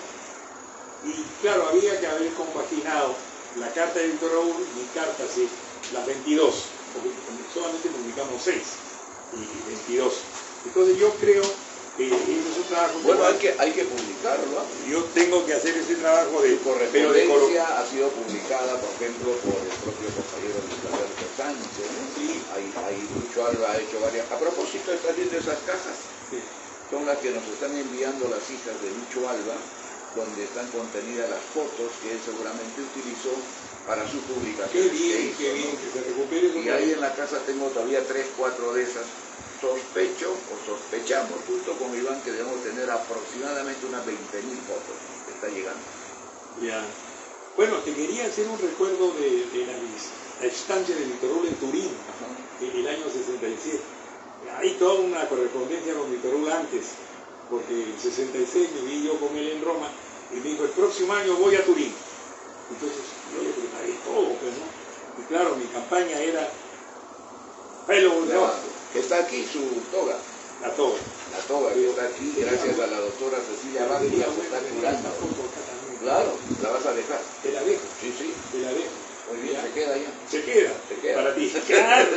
Y claro, había que haber compaginado la carta de Víctor Raúl y mis cartas, sí, las 22, porque solamente publicamos 6 y 22. Entonces yo creo que ese es un trabajo. Bueno, hay que publicarlo, ¿no? Yo tengo que hacer ese trabajo de correspondencia, ha sido publicada, por ejemplo, por el propio compañero Luis Alberto Sánchez, ¿no? Sí. Ahí Lucho Alba ha hecho varias. A propósito, estás viendo esas cajas, sí, son las que nos están enviando las hijas de Lucho Alba, donde están contenidas las fotos que él seguramente utilizó para su publicación. Qué bien, que se recupere. Y ahí en la casa tengo todavía 3, 4 de esas. Sospecho o sospechamos junto con Iván que debemos tener aproximadamente unas 20.000 fotos que está llegando. Ya. Bueno, te quería hacer un recuerdo de la estancia de Víctor Hugo en Turín, en el año 67. Hay toda una correspondencia con Víctor Hugo antes, porque en el 66 me vi yo con él en Roma y me dijo, el próximo año voy a Turín. Entonces yo le preparé todo, pues, ¿no? Y claro, mi campaña era Fellow que está aquí su toga. La toga. La toga que está aquí, gracias a la doctora Cecilia Bárbara, se está curando. Claro, la vas a dejar. Te la dejo. Sí, sí. Te la dejo. Muy bien, se queda ya. Se queda. Para ti. Claro.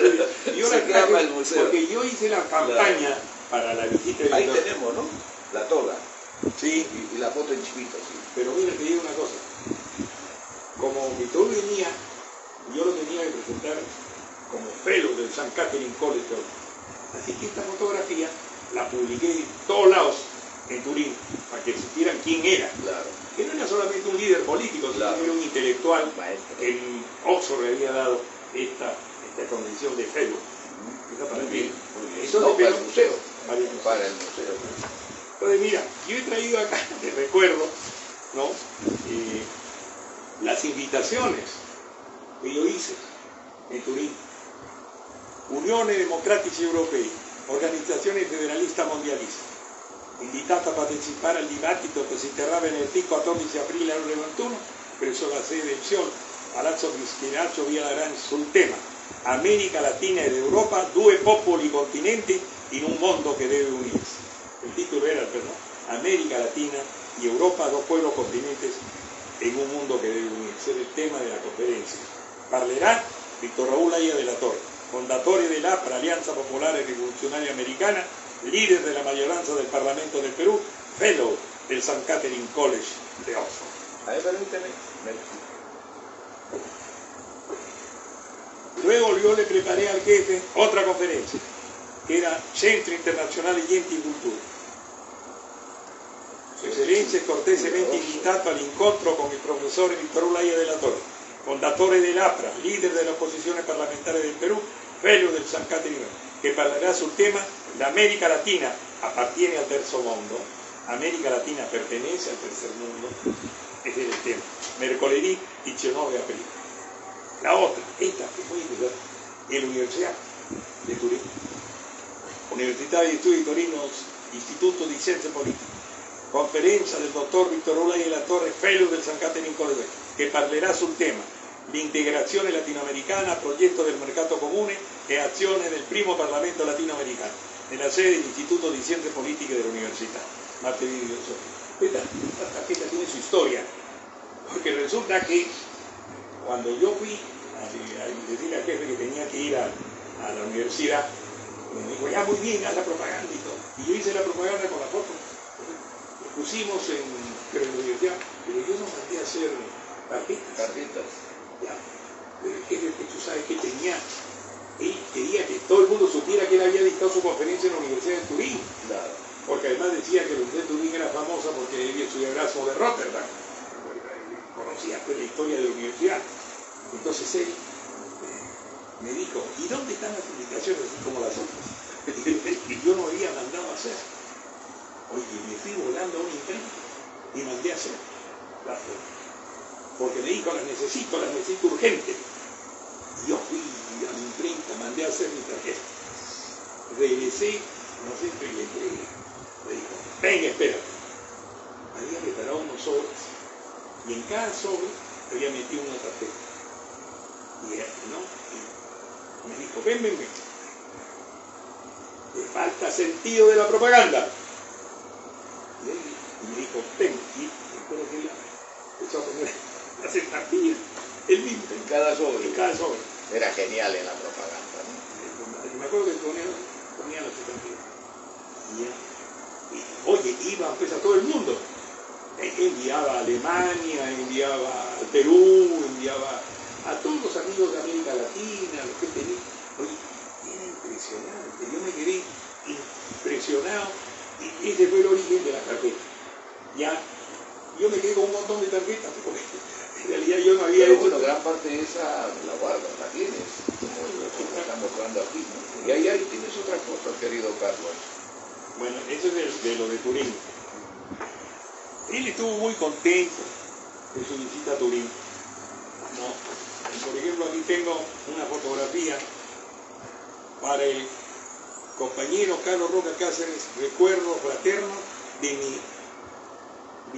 Yo la traje al museo. Porque yo hice la campaña para la visita de ahí tenemos, ¿no? La toga. Sí. Y la foto en chiquito, sí. Pero mira, te digo una cosa. Como Víctor venía, yo lo tenía que presentar como fellow del St. Catherine College. Así que esta fotografía la publiqué en todos lados en Turín, para que supieran quién era. Claro. Que no era solamente un líder político, sino que era un intelectual que en Oxford le había dado esta condición de fellow. Para mí. Eso no, para el museo. Para el museo. Entonces, mira, yo he traído acá, de recuerdo, ¿no? Las invitaciones que yo hice en Turín. Unione Democratici Europei, organizzazione federalista mondialista, invitata a partecipare al dibattito che si terrà venerdì 14 aprile alle ore 21 presso la sede del Ciol, Palazzo Bischieraccio, via Laranja, sul tema America Latina ed Europa, due popoli continenti in un mondo que debe unirse. El título era, perdón, América Latina y Europa, dos pueblos continentes en un mundo que debe unirse. Era el tema de la conferencia. Parlerà Víctor Raúl Aya de la Torre, fondatore dell'APRA, Alianza Popular e Rivolucionaria Americana, líder de la mayoranza del Parlamento del Perú, fellow del St. Catherine College de Oxford. Ahí permíteme. Luego yo le preparé al jefe otra conferencia, que era Centro Internazionale di Enti Cultura. Su Eccellenza è cortesemente invitato all'incontro con il professore Víctor Ulaya de la Torre, fondatore dell'APRA, leader dell'opposizione parlamentare del Perù, fellow del St. Catherine, che parlerà sul tema l'America Latina appartiene al terzo mondo, América Latina pertenece al tercer mundo, ese es el tema, mercoledì 19 aprile. La otra, esta que voy a empezar, es la Universidad de Turín. Università di Studi di Torino, Istituto di Scienze Politiche. Conferenza del dottor Víctor Ulaya de la Torre, fellow del St. Catherine College, che parlerà sul tema l'integrazione latinoamericana, progetto del mercato comune e azione del primo Parlamento latinoamericano, nella sede dell'Istituto di Scienze Politiche dell'Università. Martedì 18. Esta tarjeta tiene su historia, porque resulta que cuando yo fui a decirle al jefe que tenía que ir a la universidad, me dijo, ya muy bien, haz la propaganda y todo. Y yo hice la propaganda con la foto. Lo pusimos en la universidad, pero yo no mandé a hacer tarjetas. Ya. Pero el jefe, que tú sabes que tenía, él quería que todo el mundo supiera que él había dictado su conferencia en la Universidad de Turín. Claro. Porque además decía que la Universidad de Turín era famosa porque había estudiado Erasmo de Rotterdam. Conocía pues la historia de la universidad. Entonces él me dijo, ¿y dónde están las publicaciones así como las otras? Y yo no había mandado a hacer. Oye, me fui volando a una imprenta y mandé a hacer las fotos. Porque me dijo, las necesito urgente. Y yo fui a la imprenta, mandé a hacer mi tarjeta. Regresé, no sé, y le entregué. Me dijo, ven, espérate. Había preparado unos sobres. Y en cada sobre había metido una tarjeta. Y me dijo, ven. Te falta sentido de la propaganda. Y me dijo, ven. Y recuerdo que él empezó a poner las estampillas, él mismo. En cada sobre. Era genial en la propaganda, ¿no? Me acuerdo que ponía las estampillas. Y oye, iba pues a todo el mundo. Enviaba a Alemania, enviaba al Perú, enviaba a todos los amigos de América Latina, los que tenía. Oye, era impresionante, yo me quedé impresionado y ese fue el origen de la tarjeta. Ya, yo me quedé con un montón de tarjetas, porque en realidad yo no había Pero hecho... bueno, gran parte de esa la guardas, la tienes, como lo están mostrando aquí, ¿no? Y ahí tienes otra cosa, querido Carlos. Bueno, eso es de lo de Turín. Él estuvo muy contento en su visita a Turín. ¿No? Por ejemplo, aquí tengo una fotografía para el compañero Carlos Roca Cáceres, recuerdo fraterno de mi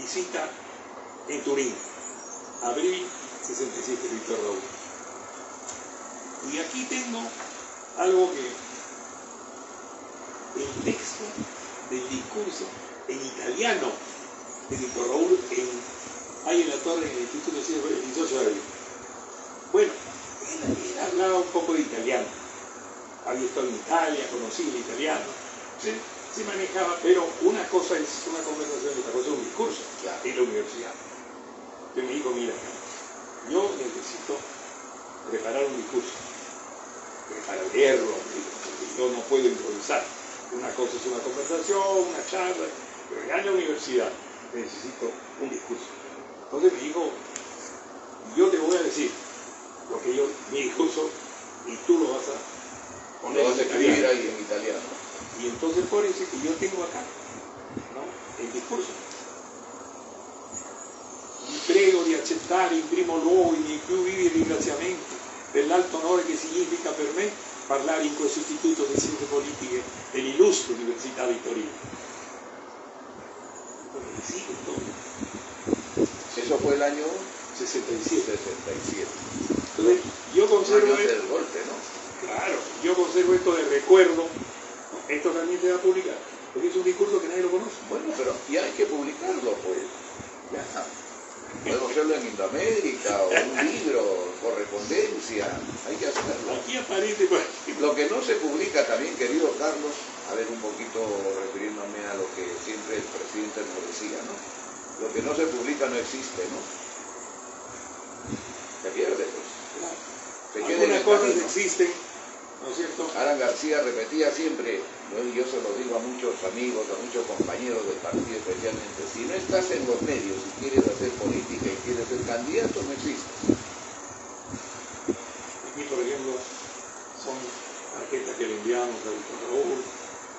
visita en Turín, abril 67, Víctor Raúl. Y aquí tengo algo que el texto del discurso en italiano de Víctor Raúl ahí en la Torre, en el Instituto de Ciencias del 18 de abril. Bueno, él hablaba un poco de italiano. Había estado en Italia, conocía el italiano. Se manejaba, pero una cosa es una conversación y otra cosa es un discurso en la universidad. Entonces me dijo, mira, yo necesito preparar un discurso. Para leerlo, porque yo no puedo improvisar. Una cosa es una conversación, una charla, pero ya en la universidad necesito un discurso. Entonces me dijo, yo te voy a decir lo que mi discurso, y tú lo vas a poner lo vas a escribir ahí en italiano. Y entonces por eso que yo tengo acá, ¿no?, el discurso. Vi prego di accettare in primo luogo i miei più vivi ringraziamenti per l'alto onore che significa per me parlare in questo istituto di scienze politiche dell'illustre Università di Torino. Sí, Eso fue el año 67. 67. Entonces, yo conservo Años del golpe, ¿no? claro, yo conservo esto de recuerdo. Esto también se va a publicar, porque es un discurso que nadie lo conoce. Bueno, pero ya hay que publicarlo, pues. Ya. Podemos hacerlo en Indoamérica, o un libro, correspondencia, hay que hacerlo. Aquí aparece, pues, Lo que no se publica también, querido Carlos, a ver, un poquito refiriéndome a lo que siempre el presidente nos decía, ¿no? Lo que no se publica no existe, ¿no? Se pierde, pues. Se queda en algunas el cosas camino. existen, ¿no es cierto? Alan García repetía siempre, yo se lo digo a muchos amigos, a muchos compañeros del partido especialmente, si no estás en los medios y quieres hacer política y quieres ser candidato, no existes. Aquí, por ejemplo, son tarjetas que le enviamos a Víctor Raúl,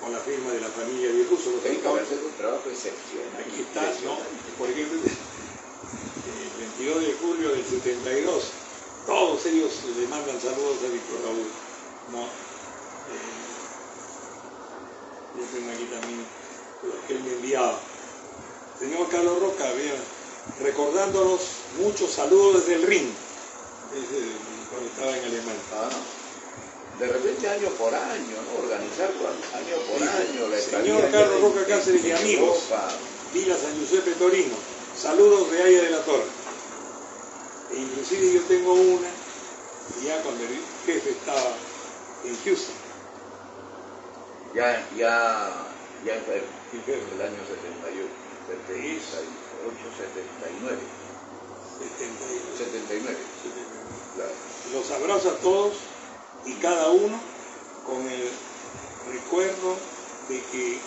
con la firma de la familia de Russo. Hay que hacer un trabajo excepcional. Aquí está, ¿no? Por ejemplo, el 22 de julio del 72, todos ellos le mandan saludos a Víctor Raúl, ¿no? Yo tengo aquí también lo que él me enviaba. Señor Carlos Roca, bien, recordándonos muchos saludos desde el RIN, cuando estaba en Alemania. De repente año por año, ¿no? Organizar año por año. La Señor Carlos Roca Cáceres y amigos, Vila San Giuseppe Torino, saludos de Haya de la Torre. E inclusive yo tengo una, ya cuando el jefe estaba en Houston. Ya enfermo, el año 78, 79. 79. Claro. Los abrazo a todos y cada uno con el recuerdo de que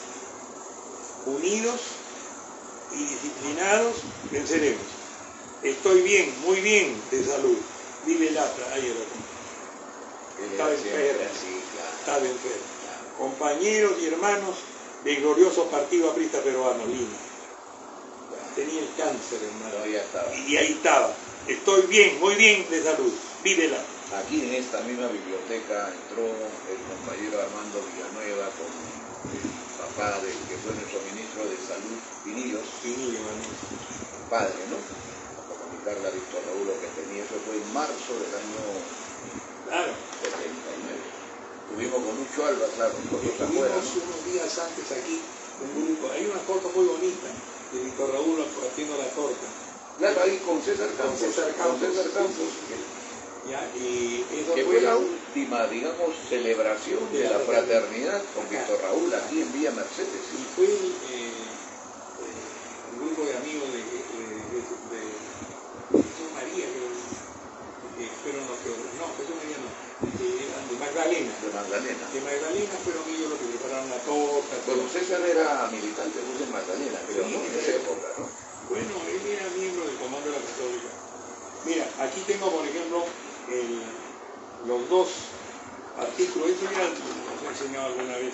unidos y disciplinados venceremos. Estoy bien, muy bien de salud. Vive Latra, ayer estaba enfermo. Estaba enfermo. Compañeros y hermanos del glorioso partido aprista peruano, Lima. Tenía el cáncer, hermano. Ya estaba. Y ahí estaba. Estoy bien, muy bien de salud. Vive Latra. Aquí en esta misma biblioteca entró el compañero Armando Villanueva con el papá del que fue nuestro ministro de Salud, Pinillos, padre, ¿no? A comunicarle a Víctor Raúl lo que tenía. Eso fue en marzo del año 79. Estuvimos con Lucho Alba, claro, nosotros afuera, Estuvimos unos días antes aquí, un grupo. Hay una foto muy bonita de Víctor Raúl haciendo la torta. Claro, ahí con César Campos. Ya, y eso que fue la última, digamos, celebración de la fraternidad con Víctor Raúl aquí en Villa Mercedes. Y fue un grupo de amigos de Jesús María, fueron los que, no, Jesús María no, eran de Magdalena. De Magdalena. De Magdalena fueron ellos los que prepararon la torta. Bueno, César era militante de Magdalena, creo, Sí, ¿no? En esa época, ¿no? Bueno, él era miembro del Comando de la Católica. Mira, aquí tengo, por ejemplo, los dos artículos, eso ya los he enseñado alguna vez,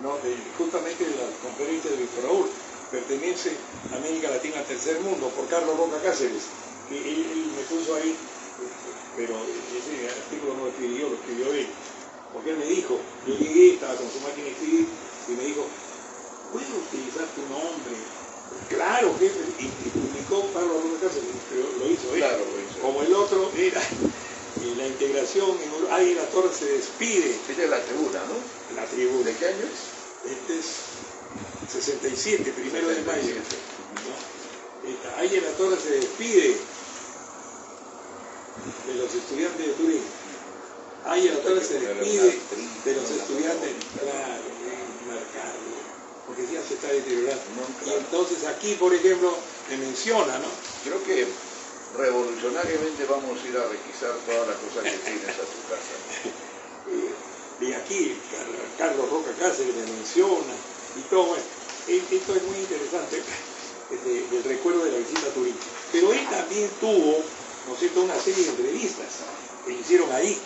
¿no? Justamente de la conferencia de Víctor Raúl, pertenece a América Latina al Tercer Mundo, por Carlos Roca Cáceres, que él me puso ahí, pero ese artículo no lo escribí yo, lo escribió él, porque él me dijo, yo llegué, estaba con su máquina de escribir, y me dijo, ¿puedo utilizar tu nombre? Claro, jefe, y publicó Carlos Roca Cáceres, lo hizo él. Claro, lo hizo. Como el otro era la integración en Ahí la Torre se despide. Esta es la tribuna, ¿no? La tribuna. ¿De qué año es? Este es 67, 1 de mayo. ¿No? Ahí la Torre se despide de los estudiantes de Turín. Ahí la Torre se despide de los estudiantes. Claro, marcarlo, porque ya se está deteriorando. Y entonces aquí, por ejemplo, me menciona, ¿no? Creo que revolucionariamente vamos a ir a requisar todas las cosas que tienes a tu casa. Y aquí Carlos Roca Cáceres me menciona y todo eso. Esto es muy interesante, del recuerdo de la visita a Turín. Pero él también tuvo, ¿no es cierto?, una serie de entrevistas que hicieron ahí,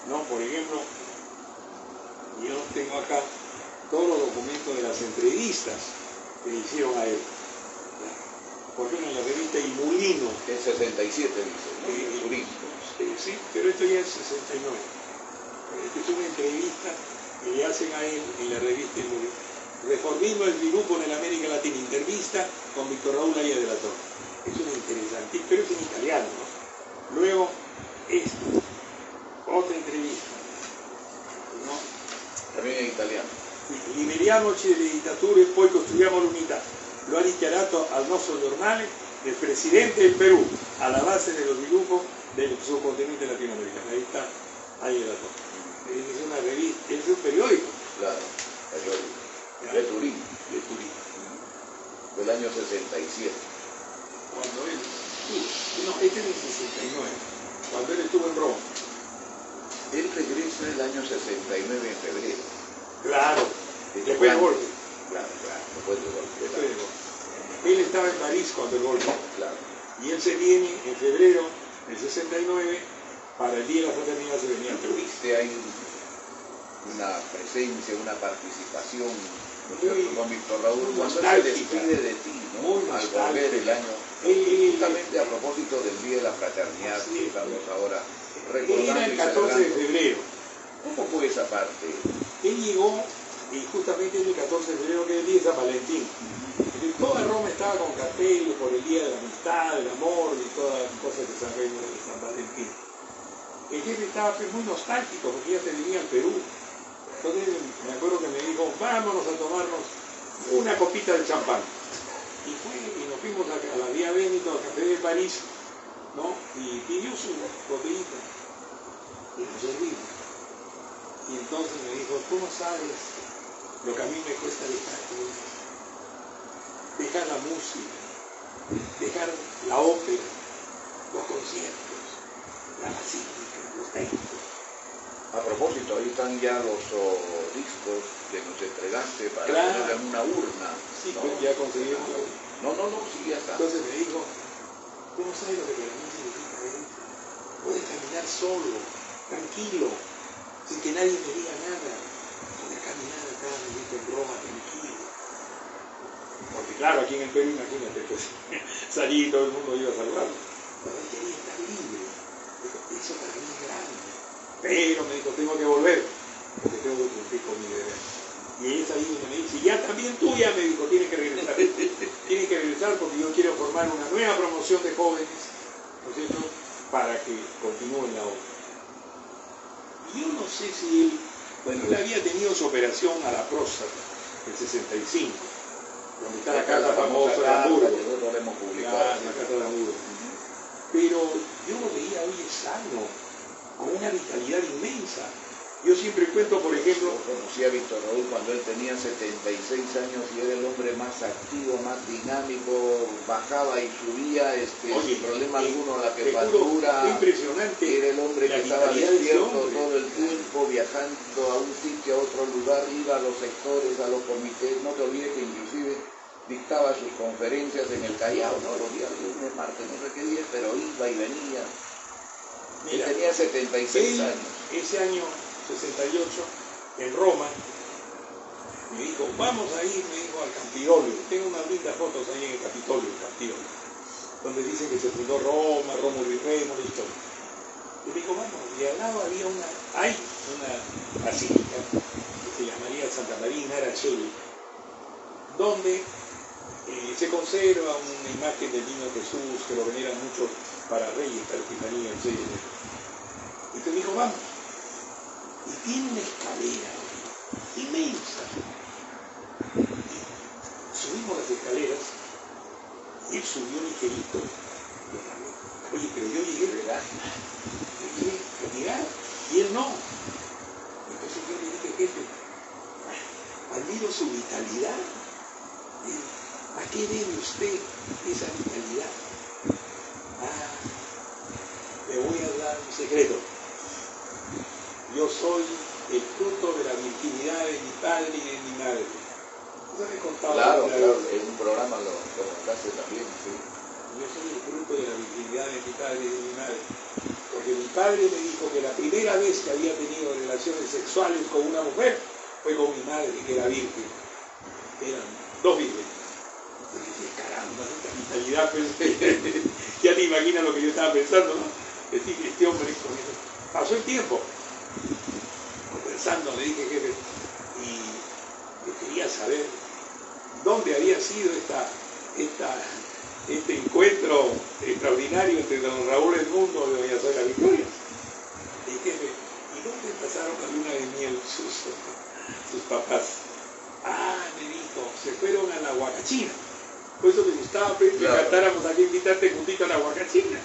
¿no? Por ejemplo, yo tengo acá todos los documentos de las entrevistas que le hicieron a él. Por ejemplo, en la revista Imulino. En 67 dice, ¿no? Turín. Sí, pero esto ya es 69. Esta es una entrevista que le hacen a él en la revista Reformismo del Grupo en el América Latina, entrevista con Víctor Raúl Aya de la Torre. Es una interesante, pero es en italiano, ¿no? Luego, otra entrevista, ¿no? También en italiano. Liberiamoci delle dittature e poi costruiamo l'unità. Lo ha dichiarato al nostro giornale el presidente del Perú, a la base de los grupos del subcontinente latinoamericano. Ahí está, ahí el dato. Es una revista, es un periódico. Claro, periódico. De Turín. De Turín. Del año 67. Cuando él estuvo, no, este es del 69, cuando él estuvo en Roma. Él regresa el año 69 en febrero. Claro, después del golpe. Claro, después del golpe. Él estaba en París cuando el golpe. Claro. Y él se viene en febrero del 69, para el Día de la Fraternidad se venía al Perú. ¿Viste? Hay una presencia, una participación con Víctor Raúl cuando se despide de ti, ¿no? Al volver el año. Justamente a propósito del Día de la Fraternidad que estamos ahora recordando. Era el 14 de febrero. ¿Cómo fue esa parte? Él llegó, y justamente el 14 de febrero, que es el día de San Valentín. Toda Roma estaba con carteles por el día de la amistad, del amor y todas las cosas que se ven de San Valentín. El jefe estaba muy nostálgico porque ya se venía al Perú. Entonces me acuerdo que me dijo, vámonos a tomarnos una copita de champán. Y nos fuimos a la Vía Véneto, al Café de París, ¿no? Y pidió su botellita. Y nos servimos. Y entonces me dijo, tú no sabes lo que a mí me cuesta dejar la música, dejar la ópera, los conciertos, la basílica, los templos. A propósito, ahí están ya los discos que nos entregaste para Claro. poner en una urna. Sí, ¿no? pues ya conseguimos. No, sí, ya está. Entonces me dijo, tú no sabes lo que para mí significa esto. Poder caminar solo, tranquilo, sin que nadie me diga nada. Poder caminar acá, me dijo, en Roma, tranquilo. Porque claro, aquí en el Perú, imagínate, pues salí y todo el mundo iba a saludarlo. Pero él quería estar libre. Dijo, eso para mí es grande. Pero me dijo, tengo que volver, porque tengo que cumplir con mi deber. Y ella está ahí y me dice, ya también tú ya, me dijo, tienes que regresar. Tienes que regresar porque yo quiero formar una nueva promoción de jóvenes, ¿no es cierto?, para que continúen la obra. Y yo no sé si él, bueno, él había tenido su operación a la próstata, el 65, donde está la carta famosa de Hamburgo. Que nosotros la hemos publicado. La carta de Hamburgo. Pero yo lo veía hoy sano, con una vitalidad inmensa. Yo siempre cuento, por ejemplo... Conocí a Víctor Raúl cuando él tenía 76 años y era el hombre más activo, más dinámico, bajaba y subía sin problema alguno la jefatura. Impresionante. Era el hombre que estaba despierto todo el tiempo, viajando a un sitio, a otro lugar, iba a los sectores, a los comités. No te olvides que inclusive dictaba sus conferencias en el Callao, ¿no? Los días lunes, martes, no sé qué día, pero iba y venía. Mira, él tenía 76 años. Ese año 68, en Roma, me dijo, vamos a ir, me dijo, al Campidoglio. Tengo unas lindas fotos ahí en el Capitolio, donde dicen que se fundó Roma, Rómulo y Rémulo y todo. Y me dijo, vamos, y al lado había una basílica que se llamaría Santa Marina Araceli, donde se conserva una imagen del Niño Jesús que lo veneran mucho para Reyes, para Epifanía, el 6 de enero. Y te dijo, vamos. Y tiene una escalera inmensa. Y subimos las escaleras y él subió ligerito. Oye, pero yo llegué relajado. Yo llegué a llegar y él no. Entonces yo le dije, jefe, admiro su vitalidad. ¿A qué debe usted esa vitalidad? Le voy a dar un secreto. Yo soy el fruto de la virginidad de mi padre y de mi madre. Eso me contaba. Claro, en un programa lo contaste también, sí. Yo soy el fruto de la virginidad de mi padre y de mi madre. Porque mi padre me dijo que la primera vez que había tenido relaciones sexuales con una mujer fue con mi madre, que era virgen. Eran dos vírgenes. Yo dije, caramba, esta vitalidad, pues, ya te imaginas lo que yo estaba pensando, ¿no? Este hombre, pasó el tiempo. pensando, le dije, jefe, y yo quería saber dónde había sido este encuentro extraordinario entre don Raúl Edmundo y doña Zoila Victoria. Y jefe, ¿y dónde pasaron la luna de miel sus papás? Ah, me dijo, se fueron a la Huacachina. Por eso me gustaba que cantáramos aquí, invitarte juntito a la Huacachina.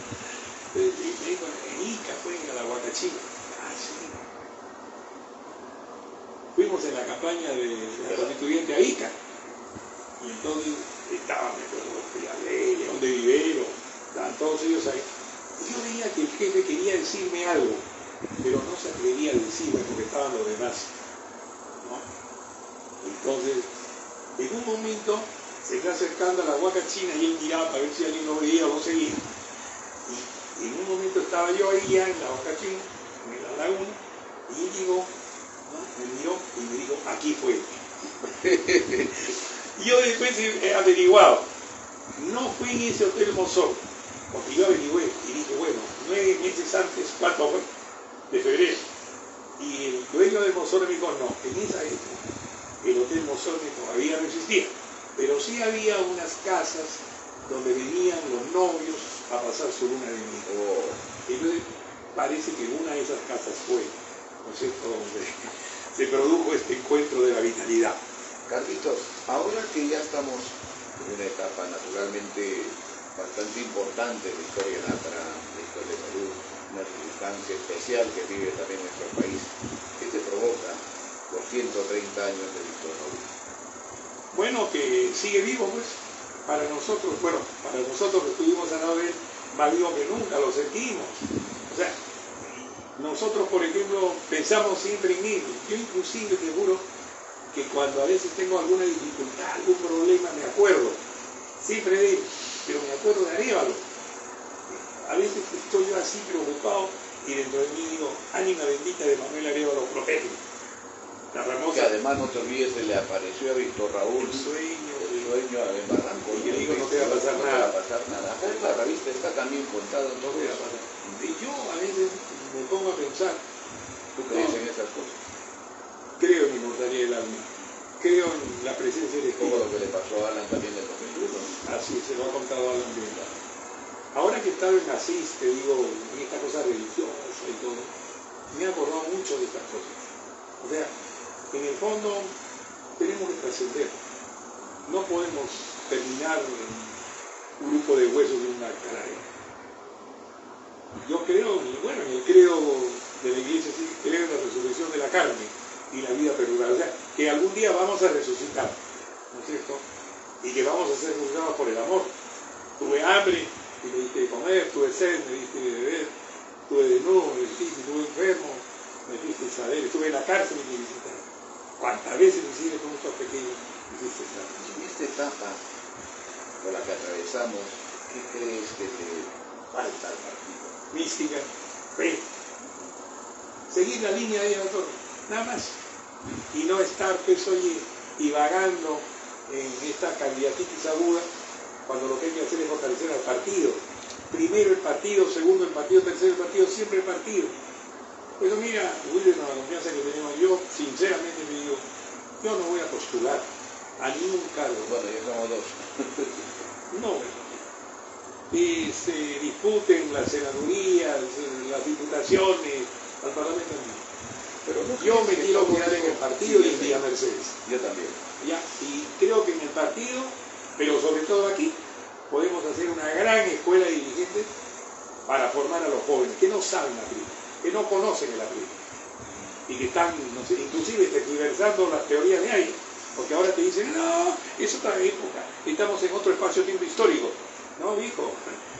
Entonces me dijo, en Ica fue a la Huacachina. Ah, sí. Fuimos en la campaña de la constituyente a Ica. Y entonces estaban, me acuerdo, León de Vivero, estaban todos ellos ahí. Y yo veía que el jefe quería decirme algo, pero no se atrevía a decirme porque estaban los demás, ¿no? Entonces, en un momento se fue acercando a la Huacachina y él miraba para ver si alguien lo veía o lo seguía. Y en un momento estaba yo ahí ya en la Huacachina, en la laguna, y él llegó, ¿no? Me miró y me dijo, aquí fue. Y yo después he averiguado, no fue en ese Hotel Mozón, porque yo averigué y dije, bueno, 9 meses antes, ¿cuánto fue? De febrero. Y el dueño del Mozón me dijo, no, en esa época el Hotel Mozón todavía no existía, pero sí había unas casas donde venían los novios a pasar su luna de miel. Entonces parece que una de esas casas fue, ¿no es cierto?, donde se produjo este encuentro de la vitalidad. Carlitos, ahora que ya estamos en una etapa naturalmente bastante importante de la historia de Natra, de la historia de Perú, una circunstancia especial que vive también nuestro país, ¿qué te provoca los 130 años de Víctor Raúl? Bueno, que sigue vivo, pues, para nosotros que estuvimos al lado de él, más vivo que nunca, lo sentimos. O sea, nosotros, por ejemplo, pensamos siempre en él. Yo inclusive te juro que cuando a veces tengo alguna dificultad, algún problema, me acuerdo siempre de él, pero me acuerdo de Arévalo. A veces estoy yo así preocupado y dentro de mí digo, ánima bendita de Manuel Arévalo, protege. La famosa... Que además no te olvides, se le apareció a Víctor Raúl el sueño en Barranco. Y le digo, no te va a pasar nada. No te va a pasar nada. Acá en la revista está también contado todo eso. Y yo a veces me pongo a pensar, ¿tú crees en esas cosas? Creo en la inmortalidad del alma, creo en la presencia del Espíritu. Como lo que le pasó a Alan también del 2001. Así se lo ha contado Alan bien. Ahora que he estado en Asís, te digo, en esta cosa religiosa y todo, me he acordado mucho de estas cosas. O sea, en el fondo tenemos que trascender. No podemos terminar un grupo de huesos de una calaria. Yo creo, bueno, en el credo de la iglesia, sí, creo en la resurrección de la carne y la vida perdurar. O sea, que algún día vamos a resucitar, ¿no es cierto? Y que vamos a ser juzgados por el amor. Tuve hambre y me diste de comer, tuve sed, me diste de beber, tuve desnudo, me vestiste, estuve enfermo, me diste saber, estuve en la cárcel y me visitaste. ¿Cuántas veces me hiciste con estos pequeños? Me hiciste saber. En esta etapa por la que atravesamos, ¿qué crees que te falta al partido? Mística, fe. Seguir la línea de Dios, nada más. Y no estar, pues, oye, divagando en esta candidatitis aguda, cuando lo que hay que hacer es fortalecer al partido. Primero el partido, segundo el partido, tercero el partido, siempre el partido. Pero mira, William, con la confianza que tenemos, yo sinceramente me digo, yo no voy a postular a ningún cargo. Bueno, ya somos dos. No, y se disputen las senadurías, las diputaciones, al Parlamento. Pero no, yo me quiero quedar en el partido y en Villa Mercedes. Yo también. Ya, y creo que en el partido, pero sobre todo aquí, podemos hacer una gran escuela de dirigentes para formar a los jóvenes que no saben la PRI, que no conocen el PRI y que están, no sé, inclusive tergiversando las teorías de ahí, porque ahora te dicen, no, es otra época, estamos en otro espacio-tiempo histórico. No, hijo,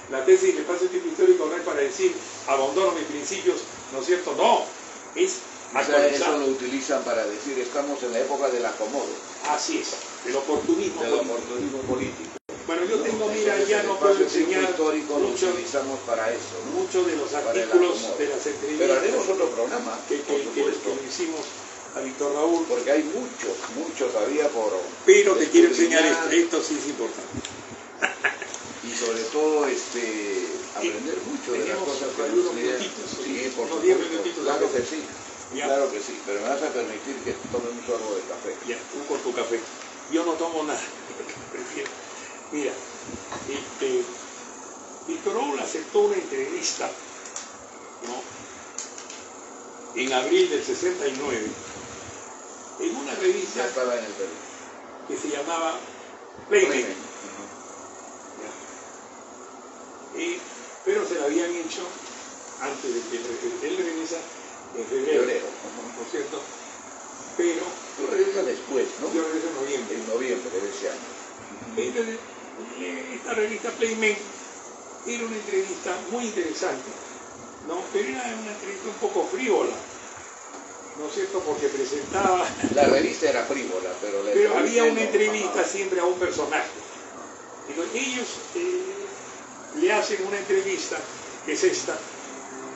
la tesis del espacio-tiempo histórico no es para decir, abandono mis principios, ¿no es cierto? No, es actualizar. Eso lo utilizan para decir, estamos en la época del acomodo. Así es, del oportunismo político. Bueno, yo tengo, mira, ya no puedo enseñar histórico, lo utilizamos para eso, ¿no? Muchos de los artículos de las entrevistas. Pero haremos otro programa, que le hicimos a Víctor Raúl. Porque hay mucho todavía por... Pero te quiero enseñar esto sí es importante. Y sobre todo aprender mucho de las cosas que nos minutitos. Sí, por unos 10 minutitos. Claro que sí. ¿Ya? Claro que sí, pero me vas a permitir que tome un sorbo de café. Ya, tú con tu café. Yo no tomo nada. Prefiero. Mira, Víctor Hugo aceptó una entrevista, ¿no?, en abril del 69 en una Ya revista estaba en el Perú. que se llamaba Playmate. Pero se la habían hecho antes de que él regresa en febrero, ¿no es cierto? Pero Tú regresas después, ¿no? yo regreso en noviembre. En noviembre de ese año. Entonces, esta revista Playmate era una entrevista muy interesante, ¿no? Pero era una entrevista un poco frívola, ¿no es cierto? Porque presentaba... La revista era frívola, pero había una entrevista siempre a un personaje. Entonces, ellos le hacen una entrevista, que es esta,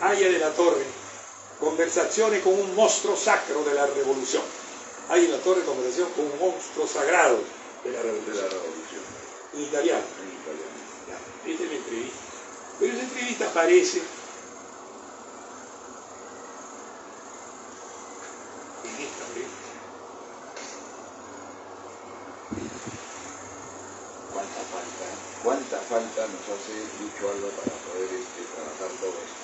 Aya de la Torre, conversaciones con un monstruo sacro de la revolución. Aya de la Torre, conversación con un monstruo sagrado de la revolución. En italiano. Ya, esta es la entrevista. Pero esa entrevista aparece en esta revista. ¿Cuánta falta nos hace Lucho Alba para poder trabajar todo esto?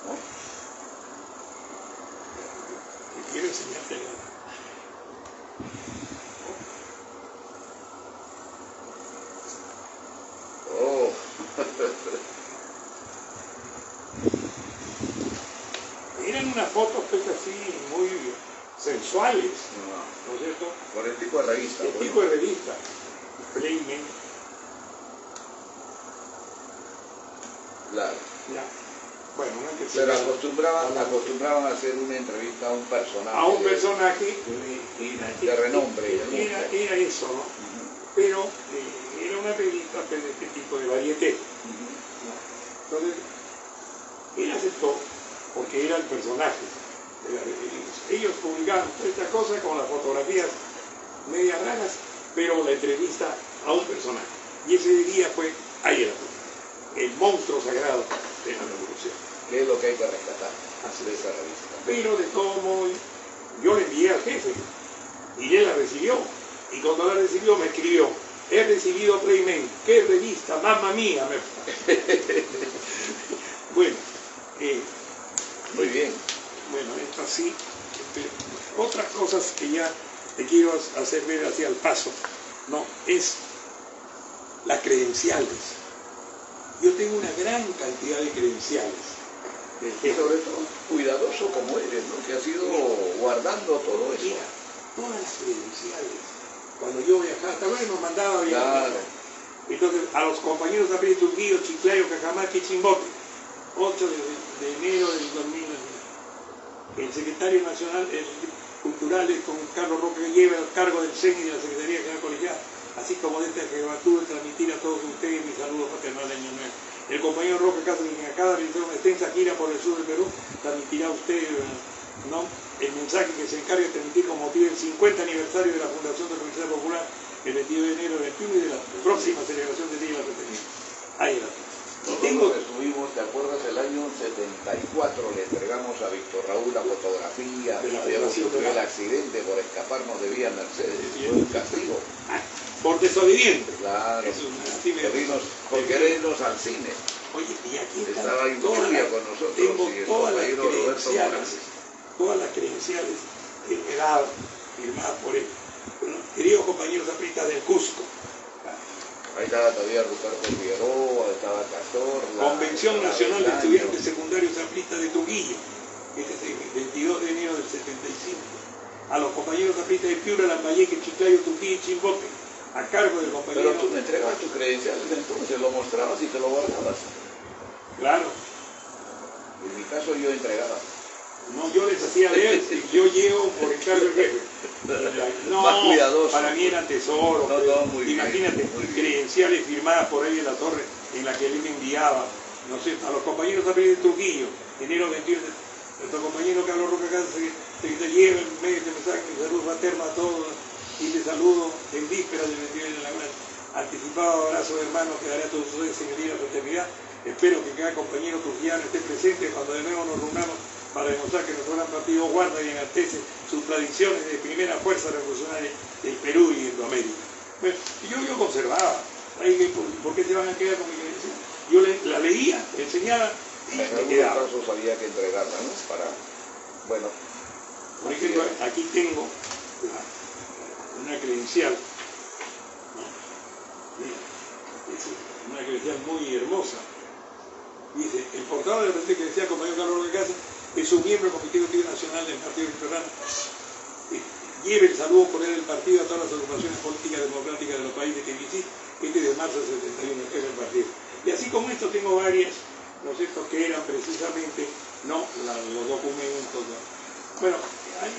¿No? Quiero enseñarte algo. Oh. Eran unas fotos pues así muy sensuales, ¿no es cierto? Por el tipo de revista. El tipo de revista, Playmate. Claro. Ya. Bueno, Pero acostumbraban a hacer una entrevista a un personaje. A un personaje de renombre. Era eso, ¿no? Pero era una revista pues, de este tipo de varieté. ¿No? Entonces, él aceptó, porque era el personaje de la revista. Ellos publicaban estas cosas con las fotografías medias raras, pero la entrevista a un personaje. Y ese día fue ayer, el monstruo sagrado de la revolución. ¿Qué es lo que hay que rescatar Así de es. esa revista? Pero de todo modo, yo le envié al jefe y él la recibió. Y cuando la recibió me escribió: he recibido Playmate, qué revista, mamma mía. Bueno, muy bien. Bueno, esto así. Otras cosas que ya te quiero hacer ver hacia el paso, ¿no? Es las credenciales. Yo tengo una gran cantidad de credenciales. Y sobre todo, cuidadoso como eres, ¿no? Que has ido guardando todo eso. Mira, todas las credenciales. Cuando yo viajaba, hasta luego nos mandaba viajar. Claro. Entonces, a los compañeros de Aprieto Trujillo, Chiclayo, Cajamarca y Chimbote, 8 de enero del 2000. El secretario nacional cultural es con Carlos Roque, que lleva el cargo del CENI de la Secretaría General Colegial, así como de esta jefatura, transmitir a todos ustedes mi saludo paternal de Año Nuevo. El compañero Roque Cáceres, quien acaba de realizar una extensa gira por el sur del Perú, transmitirá a usted, ¿no?, el mensaje que se encarga de transmitir con motivo del 50 aniversario de la Fundación de la Universidad Popular, el 22 de enero del 21 y de la próxima celebración del Día de la Fraternidad. Ahí va. Nosotros estuvimos, ¿te acuerdas? El año 74 le entregamos a Víctor Raúl la fotografía, habíamos sufrido el accidente por escaparnos de Vía Mercedes, fue un castigo. Por desobediente. Claro, por Porque querernos al cine. Oye, y aquí estaba Inturia con nosotros. Tengo y el todas las compañero Roberto Morales. todas las credenciales que me daban, firmadas por él. Bueno, queridos compañeros apristas del Cusco. Ahí estaba todavía Ruperto Figueroa, estaba Cazorla. Convención Nacional de Estudiantes Secundarios Apristas de Trujillo. Este es el 22 de enero del 75. A los compañeros apristas de Piura, Lambayeque, Chiclayo, Trujillo y Chimbote, a cargo del compañero... Pero tú me entregabas tus credenciales, entonces lo mostrabas y te lo guardabas. Claro. En mi caso yo entregaba. No, yo les hacía leer, yo llego por encargo del jefe. No, más cuidadoso. Para mí eran tesoros. No, muy imagínate, bien, muy bien. Credenciales firmadas por ahí en la torre, en la que él me enviaba, no sé, a los compañeros también de Trujillo, enero 21, nuestro compañero Carlos Roca Cáceres, secretario, lleva el medio de mensaje, mi saludo fraterno a todos, y les saludo en vísperas del 21 de la mañana. Anticipado abrazo de hermano que daré a todos ustedes, señoría, la fraternidad. Espero que cada compañero trujillano esté presente cuando de nuevo nos reunamos para demostrar que nuestro gran partido guarda y enaltece sus tradiciones de primera fuerza revolucionaria del Perú y Indoamérica. Bueno, yo conservaba. ¿Por qué se van a quedar con mi creencia? Yo la leía, enseñaba y en me quedaba. algunos casos había que entregarla, ¿no? Para, bueno. Por ejemplo, aquí tengo una credencial, ¿no? Es una credencial muy hermosa. Dice, el portador de la presente credencial, compañero Carlos de Casa, es un miembro del Comité Ejecutivo Nacional del Partido Venezolano. Lleve el saludo por él del partido a todas las agrupaciones políticas democráticas de los países que visite, este de marzo del 71 es el partido. Y así como esto tengo varias, ¿no es cierto?, que eran precisamente, ¿no?, los documentos, ¿no? Bueno,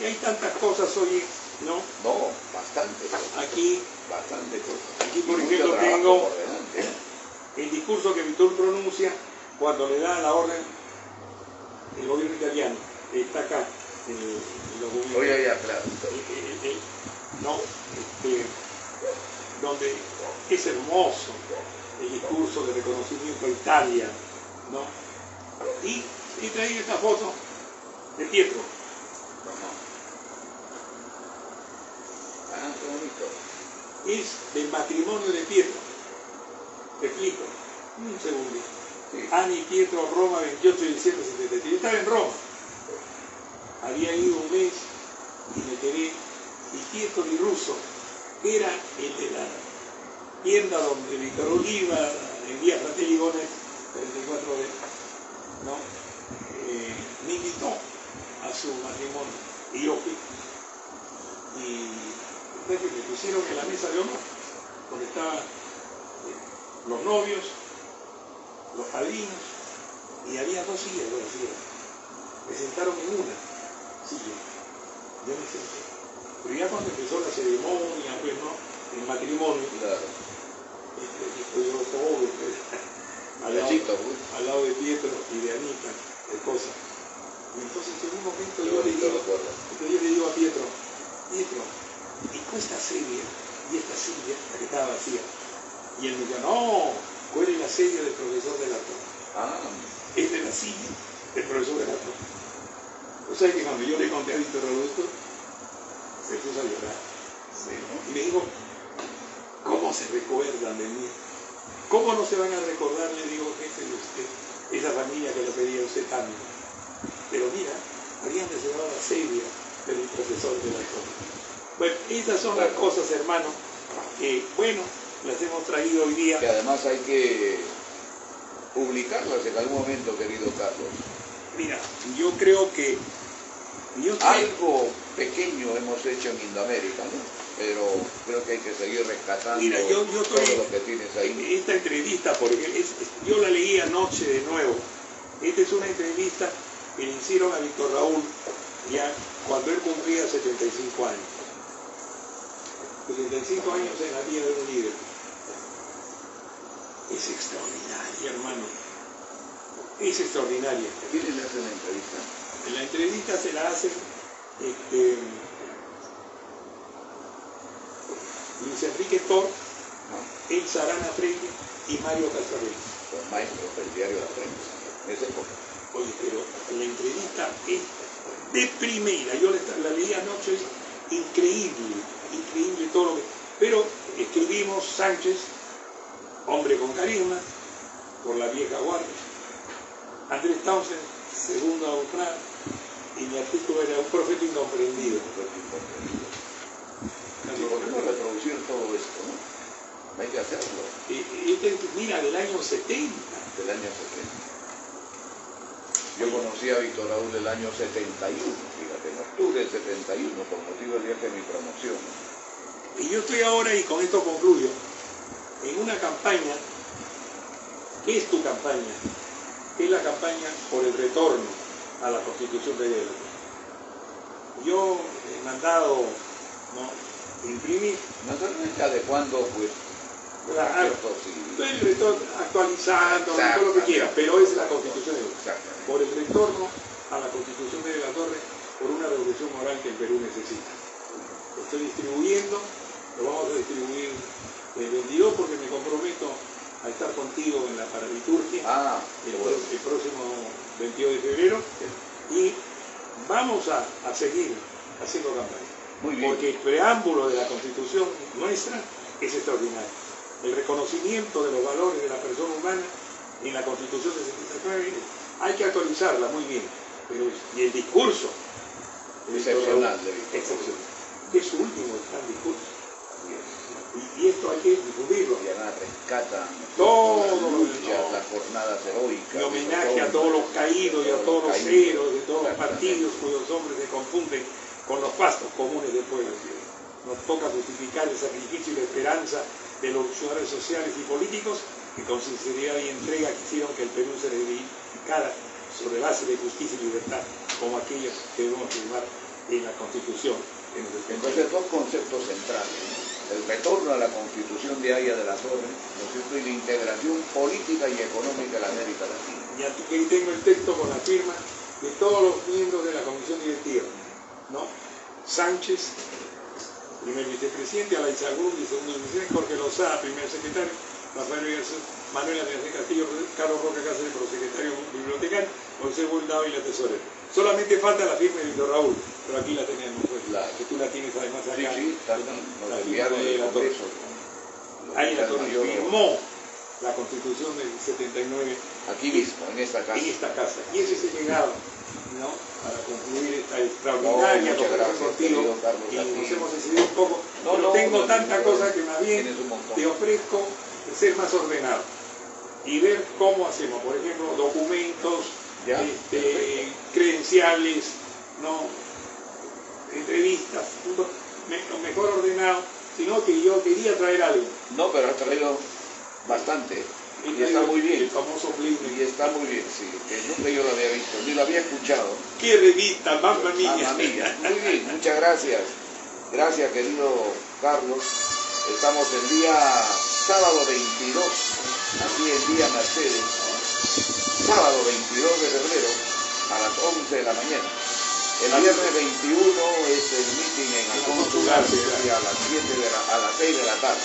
hay tantas cosas hoy, ¿no? No, bastante. Aquí, bastante cosas. Aquí, por ejemplo, tengo el discurso que Víctor pronuncia cuando le da la orden el gobierno italiano. Está acá, el documento. Oye, ya, claro. No, donde es hermoso el discurso de reconocimiento a Italia, ¿no? Y traí esta foto de Pietro. Ah, qué bonito. Es del matrimonio de Pietro. Te explico. Un segundo. Sí. Ana y Pietro, Roma, 28 de diciembre de 73. Yo estaba en Roma. Había ido un mes y me quedé. Y Pietro Di Russo, que era el de la tienda donde Víctor Oliva envía Fratelli Bonet, 34 de, ¿no? Me invitó a su matrimonio y yo fui. Y me pusieron en la mesa de honor, donde estaban los novios, los padrinos, y había dos sillas vacías. Me sentaron en una silla. Yo me senté. Pero ya cuando empezó la ceremonia, pues, ¿no?, el matrimonio, claro. Estoy obvio, pues, al lado de Pietro y de Anita, esposa. Y entonces en un momento yo le digo a Pietro, y con esta serie y esta silla, la que estaba vacía. Y él me dijo, no, ¿cuál es la serie del profesor de la Torre? Ah. Es de la silla del profesor de la Torre. O sea que cuando yo le conté a Víctor Robusto, se puso a llorar. Sí, ¿no? Y me dijo, ¿cómo se recuerdan de mí? ¿Cómo no se van a recordar? Le digo, jefe de usted, esa familia que lo pedía usted tanto. Pero mira, habían reservado la serie del profesor de la Torre. Bueno, esas son las cosas, hermano, que, bueno, las hemos traído hoy día. Que además hay que publicarlas en algún momento, querido Carlos. Mira, yo creo que... algo pequeño hemos hecho en Indoamérica, ¿no? Pero creo que hay que seguir rescatando. Mira, yo todo lo que tienes ahí. Esta entrevista, porque yo la leí anoche de nuevo. Esta es una entrevista que le hicieron a Víctor Raúl ya cuando él cumplía 75 años. 75 años en la vida de un líder. Es extraordinaria, hermano. Es extraordinaria. ¿Quién le hace la entrevista? La entrevista se la hacen Luis Enrique Tor, Elsa Arana Freire y Mario Casabel. Son maestros del diario La Prensa. Esa época. Oye, pero la entrevista es de primera. Yo la leí anoche, es increíble todo lo que... Pero escribimos Sánchez, hombre con carisma, por la vieja guardia. Andrés Townsend, segundo a Ucrania, y mi artículo era un profeta incomprendido. ¿Y por qué no reproducir todo esto, no? Hay que hacerlo. Mira, del año 70. Del año 70. Yo conocí a Víctor Raúl del año 71, fíjate, en octubre del 71, por motivo del viaje de mi promoción. Y yo estoy ahora, y con esto concluyo, en una campaña. ¿Qué es tu campaña? Es la campaña por el retorno a la Constitución de Guerra. Yo he mandado, ¿no?, imprimir. Naturalmente adecuando, pues, el retorno, actualizando, todo lo que quiera, pero es la Constitución de Guerra. Por el retorno a la Constitución de la Torre, por una revolución moral que el Perú necesita. Lo estoy distribuyendo, lo vamos a distribuir el 22 porque me comprometo a estar contigo en la paraliturgia el próximo 22 de febrero y vamos a seguir haciendo campaña. Muy bien. Porque el preámbulo de la Constitución nuestra es extraordinario. El reconocimiento de los valores de la persona humana en la Constitución de 79 hay que actualizarla muy bien. Pero, y el discurso excepcional. Excepcional. Es su último gran discurso. Y esto hay que difundirlo. Y además rescatan todo las jornadas heroicas. En homenaje a todos los caídos y a todos los héroes de todos los partidos cuyos hombres se confunden con los fastos comunes del pueblo. Nos toca justificar el sacrificio y la esperanza de los luchadores sociales y políticos que con sinceridad y entrega quisieron que el Perú se reivindicara sobre base de justicia y libertad, como aquellos que debemos firmar en la Constitución. Entonces, dos conceptos centrales: el retorno a la Constitución de Haya de la Torre, ¿no es cierto?, y la integración política y económica de la América Latina. Y aquí tengo el texto con la firma de todos los miembros de la Comisión Directiva, ¿no? Sánchez, primer vicepresidente, Alain Sagún, segundo vicepresidente, Jorge Lozada, primer secretario, Manuel Andrés Castillo, Carlos Roca Cáceres, prosecretario bibliotecario, José Buldao y la tesorera. Solamente falta la firma de Víctor Raúl, pero aquí la tenemos, pues, que tú la tienes además acá. Sí, también nos la enviaron firma de la Torre. Ahí la Torre firmó la Constitución del 79. Aquí mismo, en esta casa. En esta casa. Y ese es el legado, ¿no?, para concluir esta extraordinaria conversación contigo. Y nos hemos excedido un poco, pero tengo tanta cosa que más bien te ofrezco ser más ordenado y ver cómo hacemos, por ejemplo, documentos, credenciales, ¿no?, entrevistas, lo mejor ordenado, sino que yo quería traer algo. No, pero has traído bastante. Y está muy bien. El famoso Play. Y está muy bien, sí. Que nunca yo lo había visto, ni lo había escuchado. ¡Qué revista, mamma mía! Mamma mía. Muy bien, muchas gracias. Gracias, querido Carlos. Estamos el día sábado 22, aquí en Vía Mercedes, sábado 22 de febrero, a las 11 de la mañana. El viernes 21 es el meeting en Alfonso Ugarte, a las 6 de la tarde.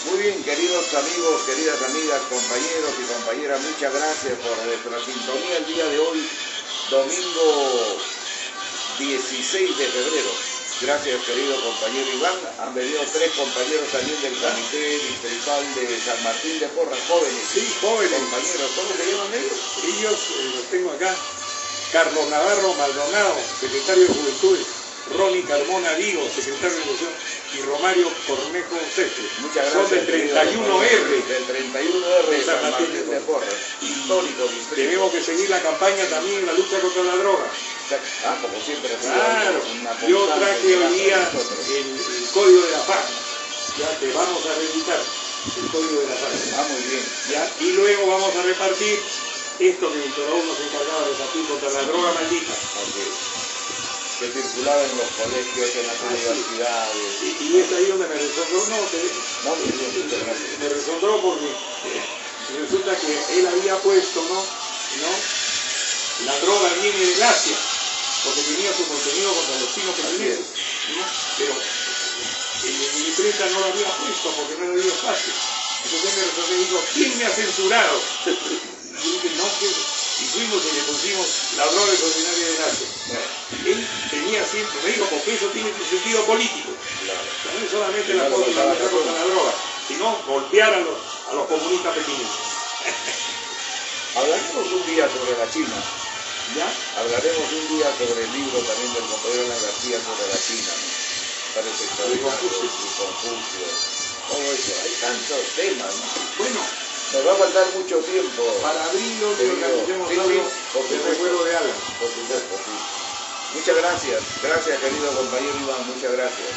Muy bien, queridos amigos, queridas amigas, compañeros y compañeras, muchas gracias por nuestra sintonía el día de hoy, domingo 16 de febrero. Gracias, querido compañero Iván. Han venido 3 compañeros también del Comité Distrital de San Martín de Porras, jóvenes. Sí, jóvenes. Compañeros, ¿cómo se llaman ellos? Ellos los tengo acá. Carlos Navarro Maldonado, secretario de Juventud. Ronnie Carmona Vigo, secretario de Educación, y Romario Cornejo Céspedes. Muchas gracias. Son del 31R. Del 31R de San Martín de Porras. Histórico distrito. Tenemos que seguir la campaña también en la lucha contra la droga. Como siempre. Claro, yo traje hoy día el Código de la Paz. Ya te vamos a recitar el Código de la Paz. Muy bien. ¿Ya? Y luego vamos a repartir esto que Víctor Raúl nos encargaba de repartir contra la droga maldita. Que circulaba en los colegios, en las universidades. Y es ahí donde me resondró, me resondró porque resulta que él había puesto, ¿no? La droga viene del Asia, porque tenía su contenido contra los chinos pequeños, ¿no? Pero en mi imprenta no lo había puesto porque no le dio espacio. Entonces me resondró y dijo, ¿quién me ha censurado? Y yo dije, no, que... Y fuimos y le pusimos la droga extraordinaria del Asia. Él tenía siempre, me dijo, porque eso tiene un sentido político. No es solamente la lucha contra la droga, sino golpear a los comunistas pequeños. Hablaremos un día sobre la China. ¿Ya? Hablaremos un día sobre el libro también del compañero Alan García sobre la China. Parece extraordinario. Confucio. Todo eso. Hay tantos temas, ¿no? Bueno. Nos va a faltar mucho tiempo. Para abril organicemos algo de recuerdo de Alan. Por supuesto, sí. Muchas gracias. Gracias, querido compañero Iván. Muchas gracias.